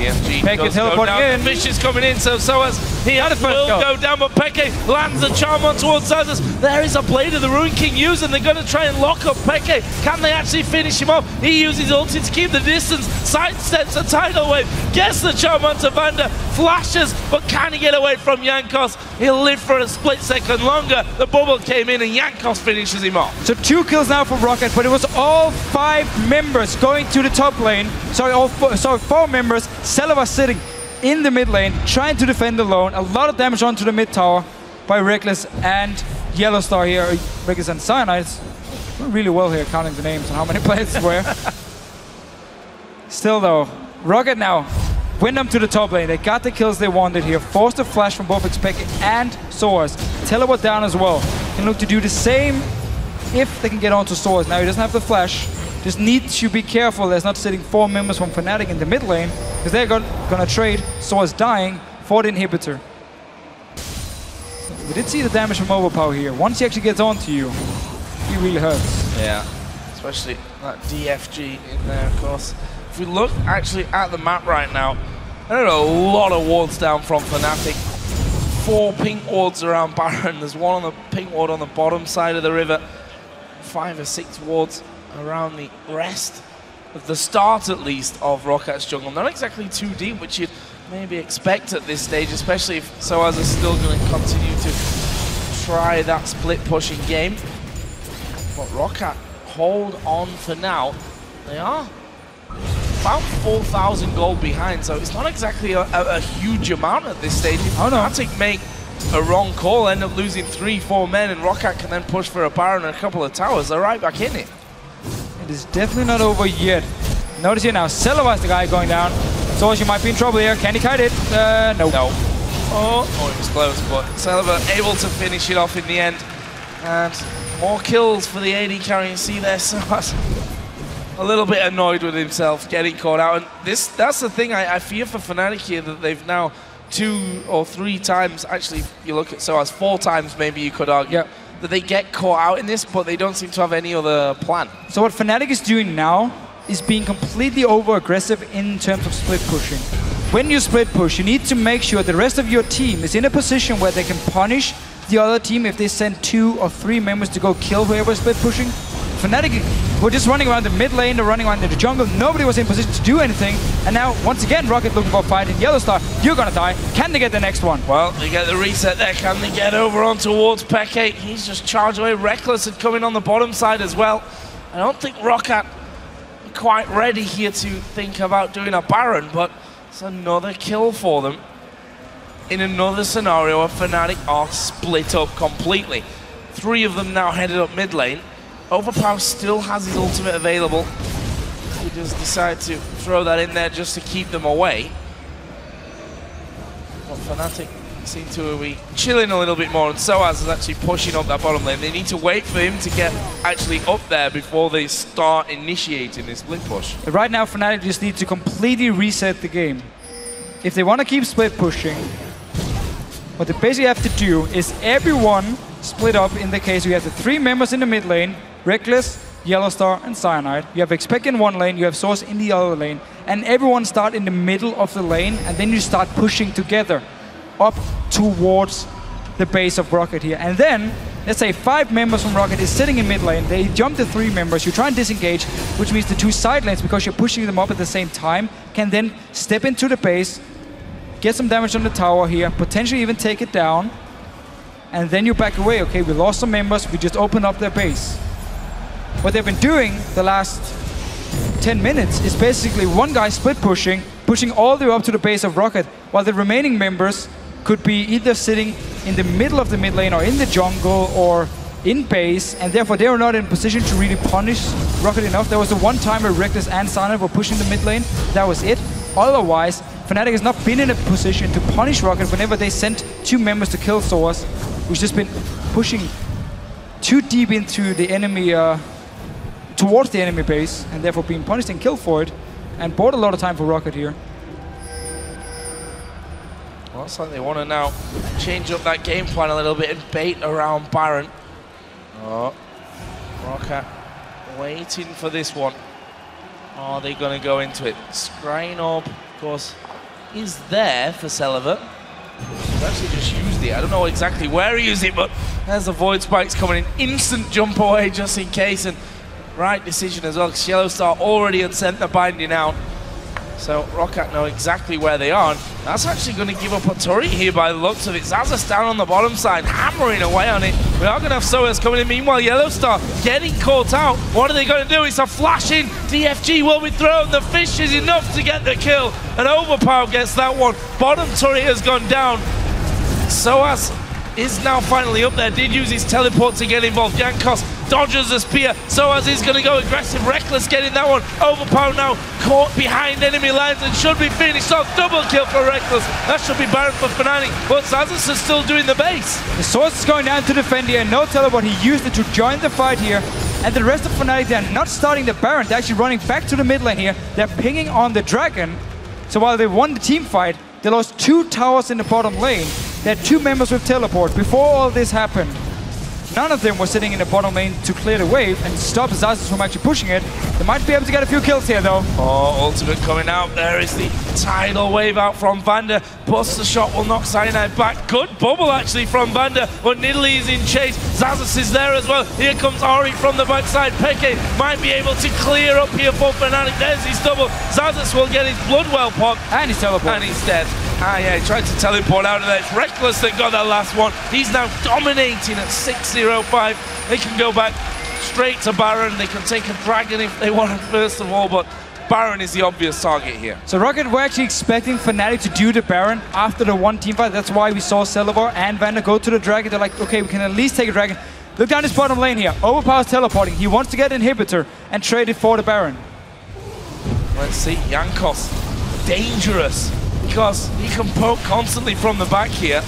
Peke teleporting in. Fish is coming in, so sOAZ here will go down, but Peke lands the charm on towards Xaxus. There is a Blade of the Ruin King used, and they're going to try and lock up Peke. Can they actually finish him off? He uses ulti to keep the distance, sidesteps a tidal wave, gets the charm onto VandeR, flashes, but can he get away from Jankos? He'll live for a split second longer. The bubble came in, and Jankos finishes him off. So 2 kills now for Rocket, but it was all 5 members going to the top lane. Sorry, 4 members. Celaver sitting in the mid lane, trying to defend alone. A lot of damage onto the mid tower by Rekkles and YellOwStaR here. Rekkles and Cyanide. Doing really well here, counting the names and how many players were. Still though, Rocket now win them to the top lane. They got the kills they wanted here. Forced a flash from both xPeke and sOAZ. Teleport down as well. Can look to do the same if they can get onto sOAZ. Now he doesn't have the flash. Just need to be careful there's not sitting 4 members from Fnatic in the mid lane, because they're gonna trade sOAZ dying for the inhibitor. We did see the damage from Overpow here. Once he actually gets onto you, he really hurts. Yeah, especially that DFG in there, of course. If we look actually at the map right now, there are a lot of wards down from Fnatic. 4 pink wards around Baron. There's one on the pink ward on the bottom side of the river. 5 or 6 wards around the rest of the start, at least, of Rocket's jungle. Not exactly too deep, which you'd maybe expect at this stage, especially if sOAZ is still going to continue to try that split pushing game. But Rocket hold on for now. They are about 4,000 gold behind, so it's not exactly a huge amount at this stage. If Fnatic make a wrong call, end up losing 3-4 men, and Rocket can then push for a Baron and a couple of towers, they're right back in it. It is definitely not over yet. Notice here now, Celaver is the guy going down. sOAZ, you might be in trouble here. Can he kite it? No. Oh, it was close, but Celaver able to finish it off in the end. And more kills for the AD carry. You see there, sOAZ a little bit annoyed with himself getting caught out. And that's the thing I fear for Fnatic here, that they've now 2 or 3 times, actually, if you look at sOAZ, 4 times maybe you could argue, that they get caught out in this, but they don't seem to have any other plan. So what Fnatic is doing now is being completely over-aggressive in terms of split pushing. When you split push, you need to make sure the rest of your team is in a position where they can punish the other team if they send 2 or 3 members to go kill whoever is split pushing. Fnatic were just running around the mid lane or running around in the jungle. Nobody was in position to do anything. And now, once again, Rocket looking for a fight in YellOwStaR. You're gonna die. Can they get the next one? Well, they get the reset there. Can they get over on towards xPeke? He's just charged away. Rekkles had come in on the bottom side as well. I don't think ROC are quite ready here to think about doing a Baron, but it's another kill for them in another scenario where Fnatic are split up completely. 3 of them now headed up mid lane. Overpow still has his ultimate available. He just decided to throw that in there just to keep them away. But Fnatic seem to be chilling a little bit more, and sOAZ is actually pushing up that bottom lane. They need to wait for him to get actually up there before they start initiating this split push. Right now, Fnatic just need to completely reset the game. If they want to keep split pushing, what they basically have to do is everyone split up. In the case, you have the 3 members in the mid lane, Rekkles, YellOwStaR, and Cyanide. You have xPeke in one lane, you have sOAZ in the other lane, and everyone start in the middle of the lane, and then you start pushing together up towards the base of Rocket here. And then, let's say 5 members from Rocket is sitting in mid lane, they jump the 3 members, you try and disengage, which means the 2 side lanes, because you're pushing them up at the same time, can then step into the base, get some damage on the tower here, potentially even take it down, and then you back away. Okay, we lost some members, we just opened up their base. What they've been doing the last 10 minutes is basically one guy split pushing all the way up to the base of Rocket, while the remaining members could be either sitting in the middle of the mid lane or in the jungle or in base, and therefore they were not in position to really punish Rocket enough. There was the one time where Rekkles and Cyanide were pushing the mid lane, that was it. Otherwise, Fnatic has not been in a position to punish Rocket whenever they sent 2 members to kill sOAZ, who's just been pushing too deep into the enemy, towards the enemy base, and therefore being punished and killed for it, and bought a lot of time for Rocket here. Well, it's like they want to now change up that game plan a little bit and bait around Baron. Oh, Rocket waiting for this one. Are they going to go into it? Scrying Orb, of course, is there for Celaver. He's actually just used it. I don't know exactly where he used it, but there's the Void Spikes coming in. Instant jump away just in case, and right decision as well, because YellOwStaR already had sent the binding out. So ROC know exactly where they are. And that's actually going to give up a turret here by the looks of it. Xaxus down on the bottom side, hammering away on it. We are going to have sOAZ coming in. Meanwhile, YellOwStaR getting caught out. What are they going to do? It's a flashing DFG will be thrown. The fish is enough to get the kill. And Overpow gets that one. Bottom turret has gone down. sOAZ is now finally up there. Did use his teleport to get involved. Jankos dodges the spear. sOAZ is going to go aggressive. Rekkles getting that one. Overpow now caught behind enemy lines and should be finished off. Double kill for Rekkles. That should be Baron for Fnatic, but Xaxus is still doing the base. The sOAZ is going down to defend here. No teleport. He used it to join the fight here. And the rest of Fnatic, they're not starting the Baron. They're actually running back to the mid lane here. They're pinging on the Dragon. So while they won the team fight, they lost 2 towers in the bottom lane. They had 2 members with teleport. Before all this happened, none of them were sitting in the bottom lane to clear the wave and stop Xaxus from actually pushing it. They might be able to get a few kills here, though. Oh, ultimate coming out. There is the tidal wave out from VandeR. Plus the shot will knock Cyanide back. Good bubble, actually, from VandeR, but Nidalee is in chase. Xaxus is there as well. Here comes Ari from the backside. xPeke might be able to clear up here for Fnatic. There's his double. Xaxus will get his blood well popped. And he's teleport. And he's dead. Ah, yeah, he tried to teleport out of there. It's Rekkles that got that last one. He's now dominating at 6-0-5. They can go back straight to Baron. They can take a Dragon if they want, first of all, but Baron is the obvious target here. So Rocket were actually expecting Fnatic to do the Baron after the one team fight. That's why we saw Celaver and VandeR go to the Dragon. They're like, okay, we can at least take a Dragon. Look down his bottom lane here. Overpower's teleporting. He wants to get Inhibitor and trade it for the Baron. Let's see, Jankos, dangerous, because he can poke constantly from the back here.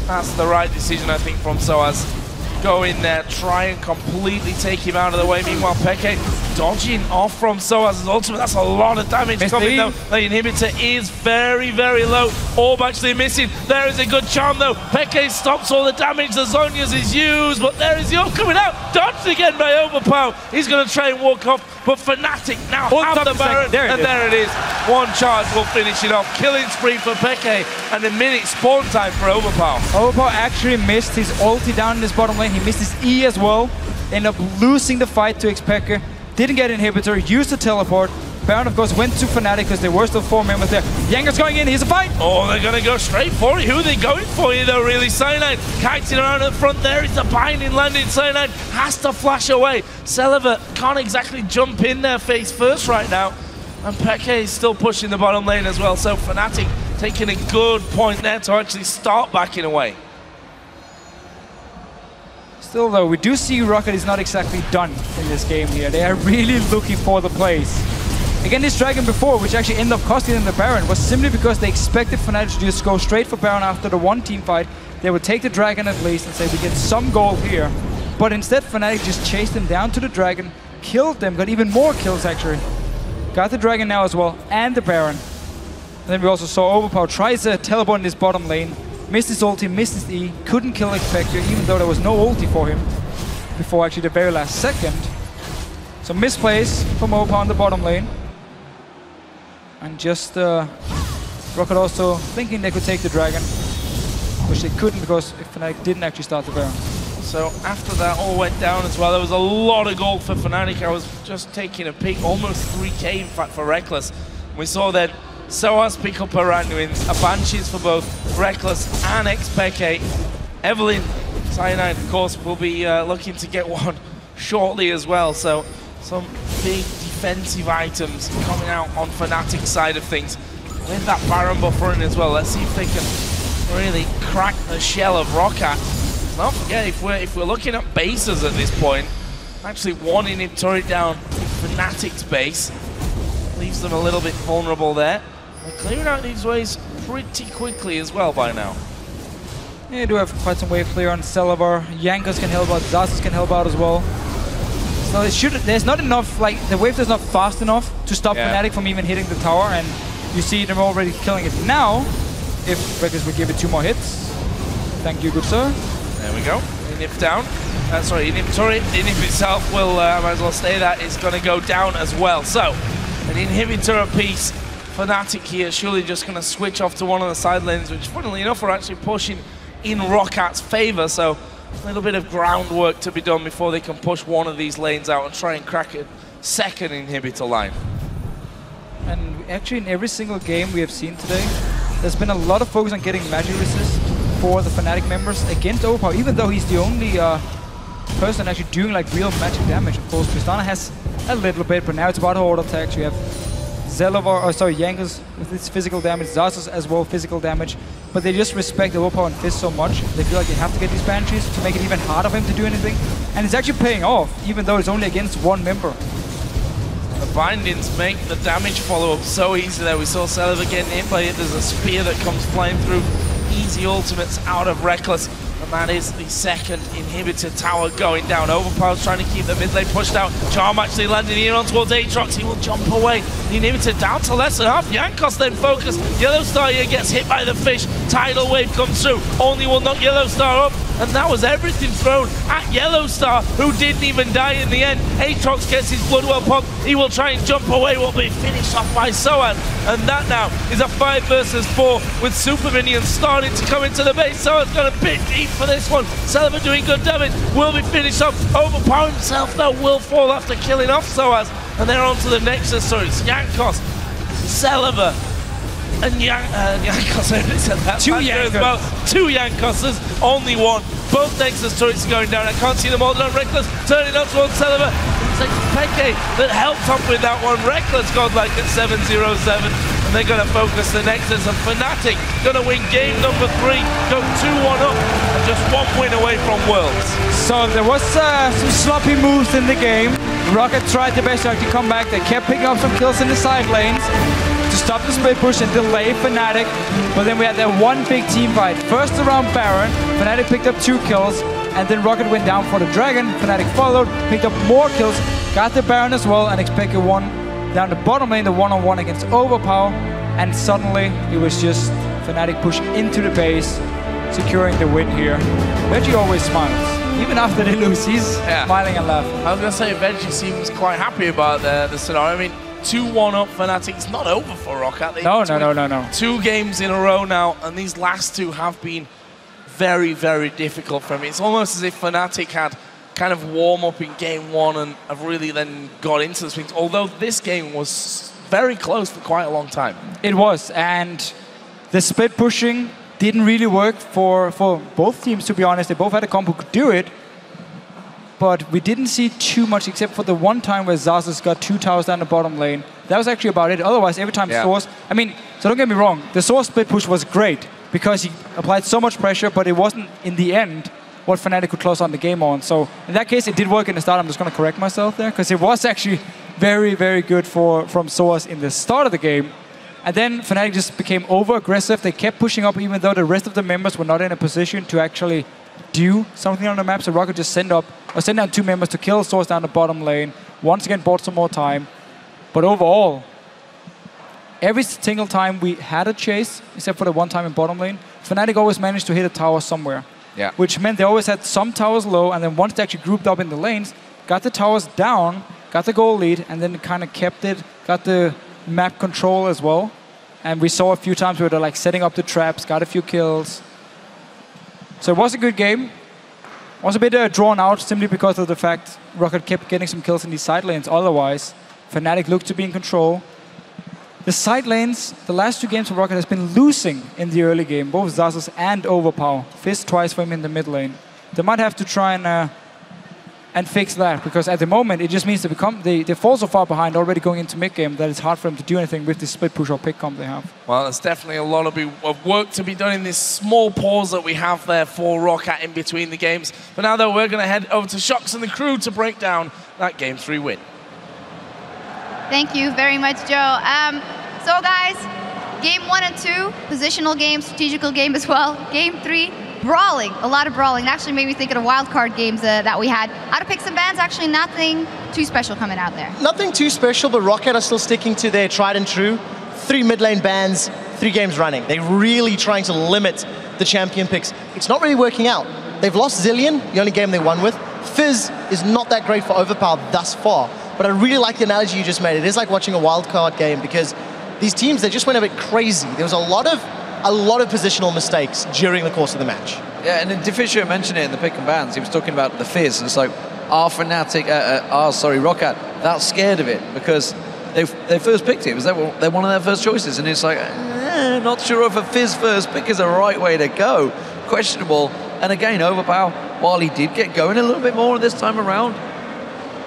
That's the right decision, I think, from sOAZ. go in there, try and completely take him out of the way. Meanwhile, xPeke dodging off from sOAZ's ultimate. That's a lot of damage coming though. The inhibitor is very, very low. Orb actually missing. There is a good charm though. xPeke stops all the damage. The Zhonya's is used, but there is the orb coming out. Dodged again by Overpow. He's going to try and walk off, but Fnatic now have the Baron. And there it is. One charge will finish it off. Killing spree for xPeke and a minute spawn time for Overpow. Overpow actually missed his ulti down in this bottom lane. He missed his E as well. Ended up losing the fight to xPeke. Didn't get inhibitor, used the teleport. Baron, of course, went to Fnatic because there were still 4 members there. Jankos going in, here's a fight! Oh, they're going to go straight for it. Who are they going for here, though, really? Cyanide kiting around at the front there. It's a binding landing. Cyanide has to flash away. Celaver can't exactly jump in there face first right now. And xPeke is still pushing the bottom lane as well. So Fnatic taking a good point there to actually start backing away. Still though, we do see Rocket is not exactly done in this game here. They are really looking for the plays. Again, this Dragon before, which actually ended up costing them the Baron, was simply because they expected Fnatic to just go straight for Baron after the one team fight. They would take the Dragon at least and say we get some goal here. But instead Fnatic just chased them down to the Dragon, killed them, got even more kills actually. Got the Dragon now as well, and the Baron. And then we also saw Overpow tries to teleport in this bottom lane. Missed his ulti, missed his E, couldn't kill xPeke even though there was no ulti for him before actually the very last second. So misplays from Overpow in the bottom lane. And just Rocket also thinking they could take the Dragon, which they couldn't because Fnatic didn't actually start the Baron. So after that all went down as well. There was a lot of gold for Fnatic. I was just taking a peek, almost 3k in fact for Rekkles. We saw that sOAZ pick up a round wins, a Banshees for both Rekkles and xPeke. Evelyn, Cyanide, of course, will be looking to get one shortly as well. So some big defensive items coming out on Fnatic's side of things. With that Baron buffering as well. Let's see if they can really crack the shell of Rocket. Don't forget, if we're looking at bases at this point, actually one inhib turret down Fnatic's base. Leaves them a little bit vulnerable there. They're clearing out these waves pretty quickly as well by now. Yeah, do have quite some wave clear on Celaver. Jankos can help out, Xaxus can help out as well. So there's not enough, like, the wave is not fast enough to stop Fnatic from even hitting the tower, and you see them already killing it now. If Rekkles would give it 2 more hits. Thank you, good sir. There we go. Inhib down. Sorry, inhib turret. Inhib itself will, might as well stay that. It's going to go down as well. So, an inhibitor apiece. Fnatic here surely just going to switch off to one of the side lanes, which funnily enough are actually pushing in Rockat's favor. So a little bit of groundwork to be done before they can push one of these lanes out and try and crack a second inhibitor line. And actually in every single game we have seen today, there's been a lot of focus on getting magic resist for the Fnatic members against Overpow, even though he's the only person actually doing like real magic damage. Of course, Tristana has a little bit, but now it's about auto attacks. You have Jankos with its physical damage, Xaxus as well, physical damage. But they just respect Overpow and Fizz so much, they feel like they have to get these Banshees to make it even harder for him to do anything. And it's actually paying off, even though it's only against one member. The bindings make the damage follow-up so easy there. We saw Celaver getting hit by it. There's a spear that comes flying through. Easy ultimates out of Rekkles. And that is the second inhibitor tower going down. Overpow's trying to keep the mid lane pushed out. Charm actually landing in on towards Aatrox. He will jump away. The inhibitor down to less than half. Jankos then focused. YellOwStaR here gets hit by the fish. Tidal wave comes through. Only will knock YellOwStaR up. And that was everything thrown at YellOwStaR, who didn't even die in the end. Aatrox gets his blood well pumped. He will try and jump away, will be finished off by sOAZ. And that now is a 5 versus 4 with super minions starting to come into the base. sOAZ got a bit deep for this one. Celaver doing good damage, will be finished off. Overpow himself though will fall after killing off sOAZ. And they're on to the Nexus, so it's Jankos, Celaver, and Jankos. I said that. Two Jankos. Two Jankoses, only one. Both Nexus turrets are going down. I can't see them all down. Rekkles turning up towards Celaver. It's xPeke that helped up with that one. Rekkles got like at 7-0-7. And they're going to focus the Nexus. And Fnatic going to win game number 3. Go 2-1 up. And just 1 win away from Worlds. So there was some sloppy moves in the game. Rocket tried their best to actually come back. They kept picking up some kills in the side lanes to stop the split push and delay Fnatic. But then we had that one big team fight. First around Baron, Fnatic picked up 2 kills. and then Rocket went down for the Dragon. Fnatic followed, picked up more kills, got the Baron as well, and xPeke won down the bottom lane, the one-on-one against Overpow, and suddenly it was just Fnatic push into the base, securing the win here. Veggie always smiles. Even after they lose, he's smiling and laughing. I was going to say, Veggie seems quite happy about the scenario. I mean, 2-1 up Fnatic. It's not over for ROC. No. 2 games in a row now, and these last 2 have been very, very difficult for me. It's almost as if Fnatic had kind of warm up in game 1 and have really then got into the swings. Although this game was very close for quite a long time. It was, and the split pushing didn't really work for both teams, to be honest. They both had a comp who could do it, but we didn't see too much except for the one time where Xaxus got 2 towers down the bottom lane. That was actually about it. Otherwise, every time sOAZ... I mean, so don't get me wrong, the sOAZ split push was great because he applied so much pressure, but it wasn't, in the end, what Fnatic could close on the game on. So in that case, it did work in the start. I'm just going to correct myself there, because it was actually very, very good from sOAZ in the start of the game. And then Fnatic just became over-aggressive. They kept pushing up even though the rest of the members were not in a position to actually do something on the map. So Rocket just sent down 2 members to kill sOAZ down the bottom lane. Once again, bought some more time. But overall, every single time we had a chase, except for the one time in bottom lane, Fnatic always managed to hit a tower somewhere. Yeah. Which meant they always had some towers low, and then once they actually grouped up in the lanes, got the towers down, got the goal lead, and then kind of kept it, got the map control as well. And we saw a few times where they're like setting up the traps, got a few kills. So it was a good game. It was a bit drawn out simply because of the fact Rocket kept getting some kills in these side lanes. Otherwise, Fnatic looked to be in control. The side lanes, the last 2 games for Rocket has been losing in the early game, both Xaxus and Overpow. Fizz twice for him in the mid lane. They might have to try and fix that, because at the moment it just means they fall so far behind already going into mid game that it's hard for them to do anything with the split push or pick comp they have. Well, there's definitely a lot of work to be done in this small pause that we have there for ROC in between the games. But now though, we're going to head over to Shox and the crew to break down that game 3 win. Thank you very much, Joe. So guys, game 1 and 2, positional game, strategical game as well. Game 3, brawling, a lot of brawling. It actually made me think of the wildcard games that we had. Out of picks and bans, actually nothing too special coming out there. Nothing too special, but Rocket are still sticking to their tried and true. 3 mid lane bans, 3 games running. They're really trying to limit the champion picks. It's not really working out. They've lost Zilean, the only game they won with. Fizz is not that great for Overpow thus far, but I really like the analogy you just made. It is like watching a wildcard game, because these teams, they just went a bit crazy. There was a lot of positional mistakes during the course of the match. Yeah, and Diffusher mentioned it in the pick and bans. He was talking about the Fizz, and it's like, Rocket, that's scared of it because they first picked it. It was they're one of their first choices, and it's like, not sure if a Fizz first pick is the right way to go. Questionable. And again, Overpow, while he did get going a little bit more this time around,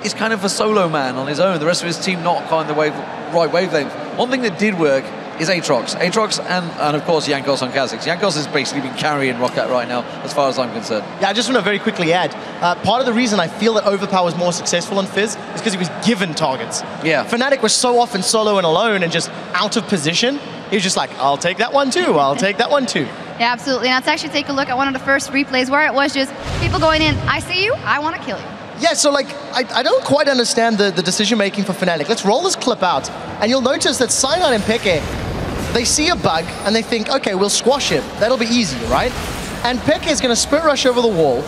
he's kind of a solo man on his own. The rest of his team not kind of the right wavelength. One thing that did work is Aatrox. Aatrox and of course Jankos on Xaxus. Jankos has basically been carrying Rocket right now, as far as I'm concerned. Yeah, I just want to very quickly add, part of the reason I feel that Overpow was more successful on Fizz is because he was given targets. Yeah. Fnatic was so often solo and alone and just out of position. He was just like, I'll take that one too, I'll take that one too. Yeah, absolutely. And let's actually take a look at one of the first replays where it was just people going in, I see you, I want to kill you. Yeah, so like, I don't quite understand the decision-making for Fnatic. Let's roll this clip out, and you'll notice that Cyanide and xPeke, they see a bug, and they think, okay, we'll squash it. That'll be easy, right? And xPeke is going to split rush over the wall,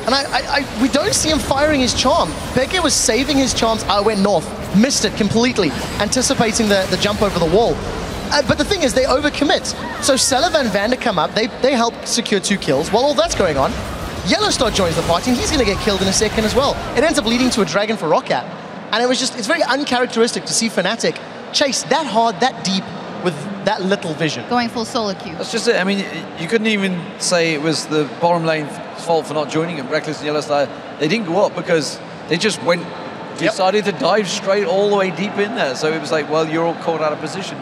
and we don't see him firing his charm. xPeke was saving his charms. I went north, missed it completely, anticipating the jump over the wall. But the thing is, they overcommit. So Celaver and VandeR come up, they help secure 2 kills. While all that's going on, YellOwStaR joins the party, and he's going to get killed in a second as well. It ends up leading to a dragon for ROC. And it's very uncharacteristic to see Fnatic chase that hard, that deep, with that little vision. Going full solo queue. That's just it. I mean, you couldn't even say it was the bottom lane's fault for not joining him. Rekkles and YellOwStaR, they didn't go up because they just decided to dive straight all the way deep in there. So it was like, well, you're all caught out of position.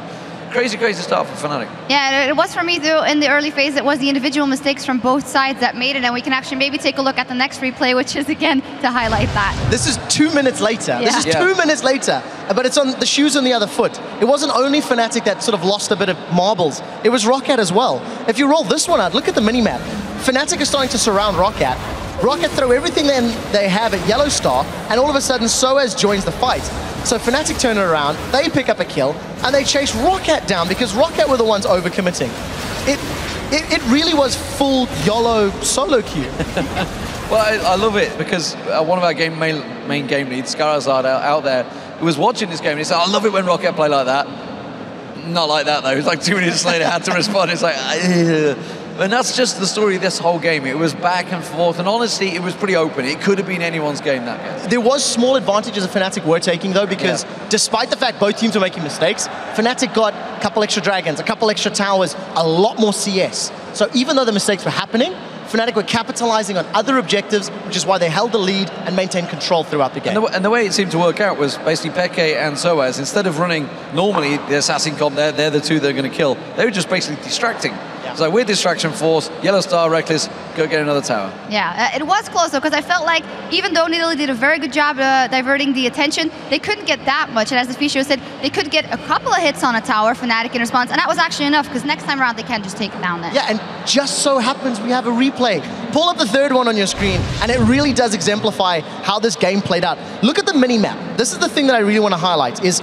Crazy start for Fnatic. Yeah, it was for me too. In the early phase, it was the individual mistakes from both sides that made it, and we can actually maybe take a look at the next replay, which is again to highlight that. This is 2 minutes later. Yeah. This is 2 minutes later, but it's on the shoes on the other foot. It wasn't only Fnatic that sort of lost a bit of marbles. It was ROC as well. If you roll this one out, look at the minimap. Fnatic is starting to surround ROC. Rocket throw everything they have at YellOwStaR, and all of a sudden sOAZ joins the fight. So Fnatic turn it around, they pick up a kill, and they chase Rocket down because Rocket were the ones overcommitting. It really was full YOLO solo queue. Well, I love it because one of our main game leads, Skarazard out there, who was watching this game, and he said, I love it when Rocket play like that. Not like that, though. It was like 2 minutes later, had to respond. It's like, ugh. And that's just the story of this whole game. It was back and forth, and honestly, it was pretty open. It could have been anyone's game that game. There was small advantages that Fnatic were taking, though, because despite the fact both teams were making mistakes, Fnatic got a couple extra dragons, a couple extra towers, a lot more CS. So even though the mistakes were happening, Fnatic were capitalizing on other objectives, which is why they held the lead and maintained control throughout the game. And the way it seemed to work out was basically xPeke and sOAZ, instead of running normally the assassin comp, they're the two they're going to kill, they were just basically distracting. So we're distraction force, YellOwStaR, Rekkles, go get another tower. Yeah, it was close though, because I felt like even though Nidalee did a very good job diverting the attention, they couldn't get that much. And as the Fisho said, they could get a couple of hits on a tower, Fnatic in response, and that was actually enough, because next time around they can't just take it down then. Yeah, and just so happens we have a replay. Pull up the third one on your screen, and it really does exemplify how this game played out. Look at the mini-map. This is the thing that I really want to highlight, is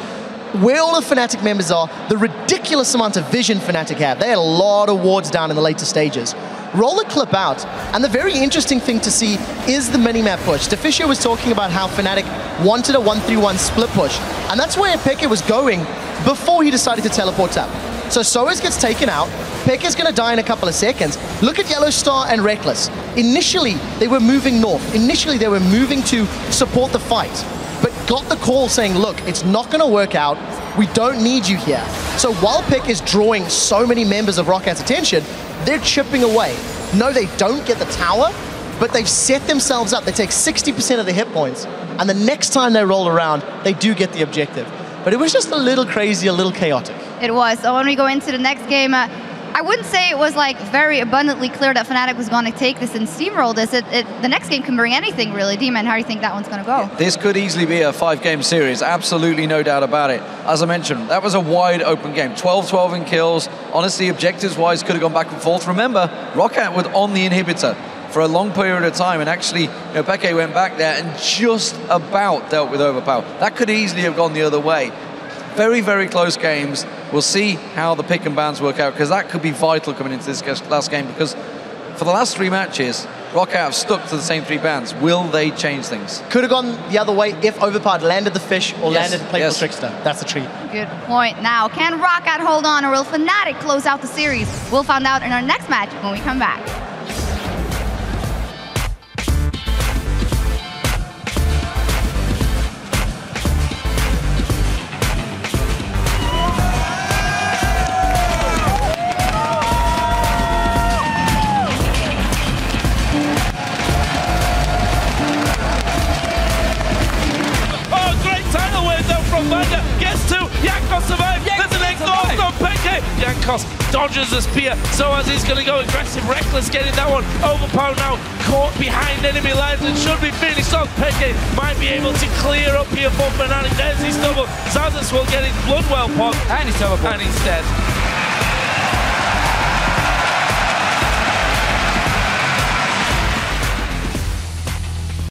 where all the Fnatic members are, the ridiculous amount of vision Fnatic have. They had a lot of wards down in the later stages. Roll the clip out, and the very interesting thing to see is the mini-map push. Fisho was talking about how Fnatic wanted a 1-3-1 split push, and that's where xPeke was going before he decided to teleport up. So sOAZ gets taken out, xPeke's gonna die in a couple of seconds. Look at YellOwStaR and Rekkles. Initially, they were moving north. Initially, they were moving to support the fight, but got the call saying, look, it's not gonna work out, we don't need you here. So while xPeke is drawing so many members of Rocket's attention, they're chipping away. No, they don't get the tower, but they've set themselves up. They take 60% of the hit points, and the next time they roll around, they do get the objective. But it was just a little crazy, a little chaotic. It was. So when we go into the next game, I wouldn't say it was like very abundantly clear that Fnatic was going to take this and steamroll this. The next game can bring anything, really. D-Man, how do you think that one's going to go? This could easily be a 5-game series, absolutely no doubt about it. As I mentioned, that was a wide open game, 12-12 in kills. Honestly, objectives-wise, could have gone back and forth. Remember, Rocket was on the inhibitor for a long period of time, and actually, xPeke went back there and just about dealt with Overpow. That could easily have gone the other way. Very, very close games. We'll see how the pick and bans work out, because that could be vital coming into this last game, because for the last 3 matches, Rocket have stuck to the same 3 bans. Will they change things? Could have gone the other way if Overpow landed the fish or landed Playful Trickster. That's the treat. Good point. Now, can Rocket hold on, or will Fnatic close out the series? We'll find out in our next match when we come back. VandeR gets to Jankos survives. There's an exhaust on xPeke. Jankos dodges the spear. sOAZ is going to go aggressive. Rekkles getting that one. Overpow now caught behind enemy lines and should be finished off. xPeke might be able to clear up here for Fnatic. There's his double. Xaxus will get his blood well pot. And he's teleported. And he's dead.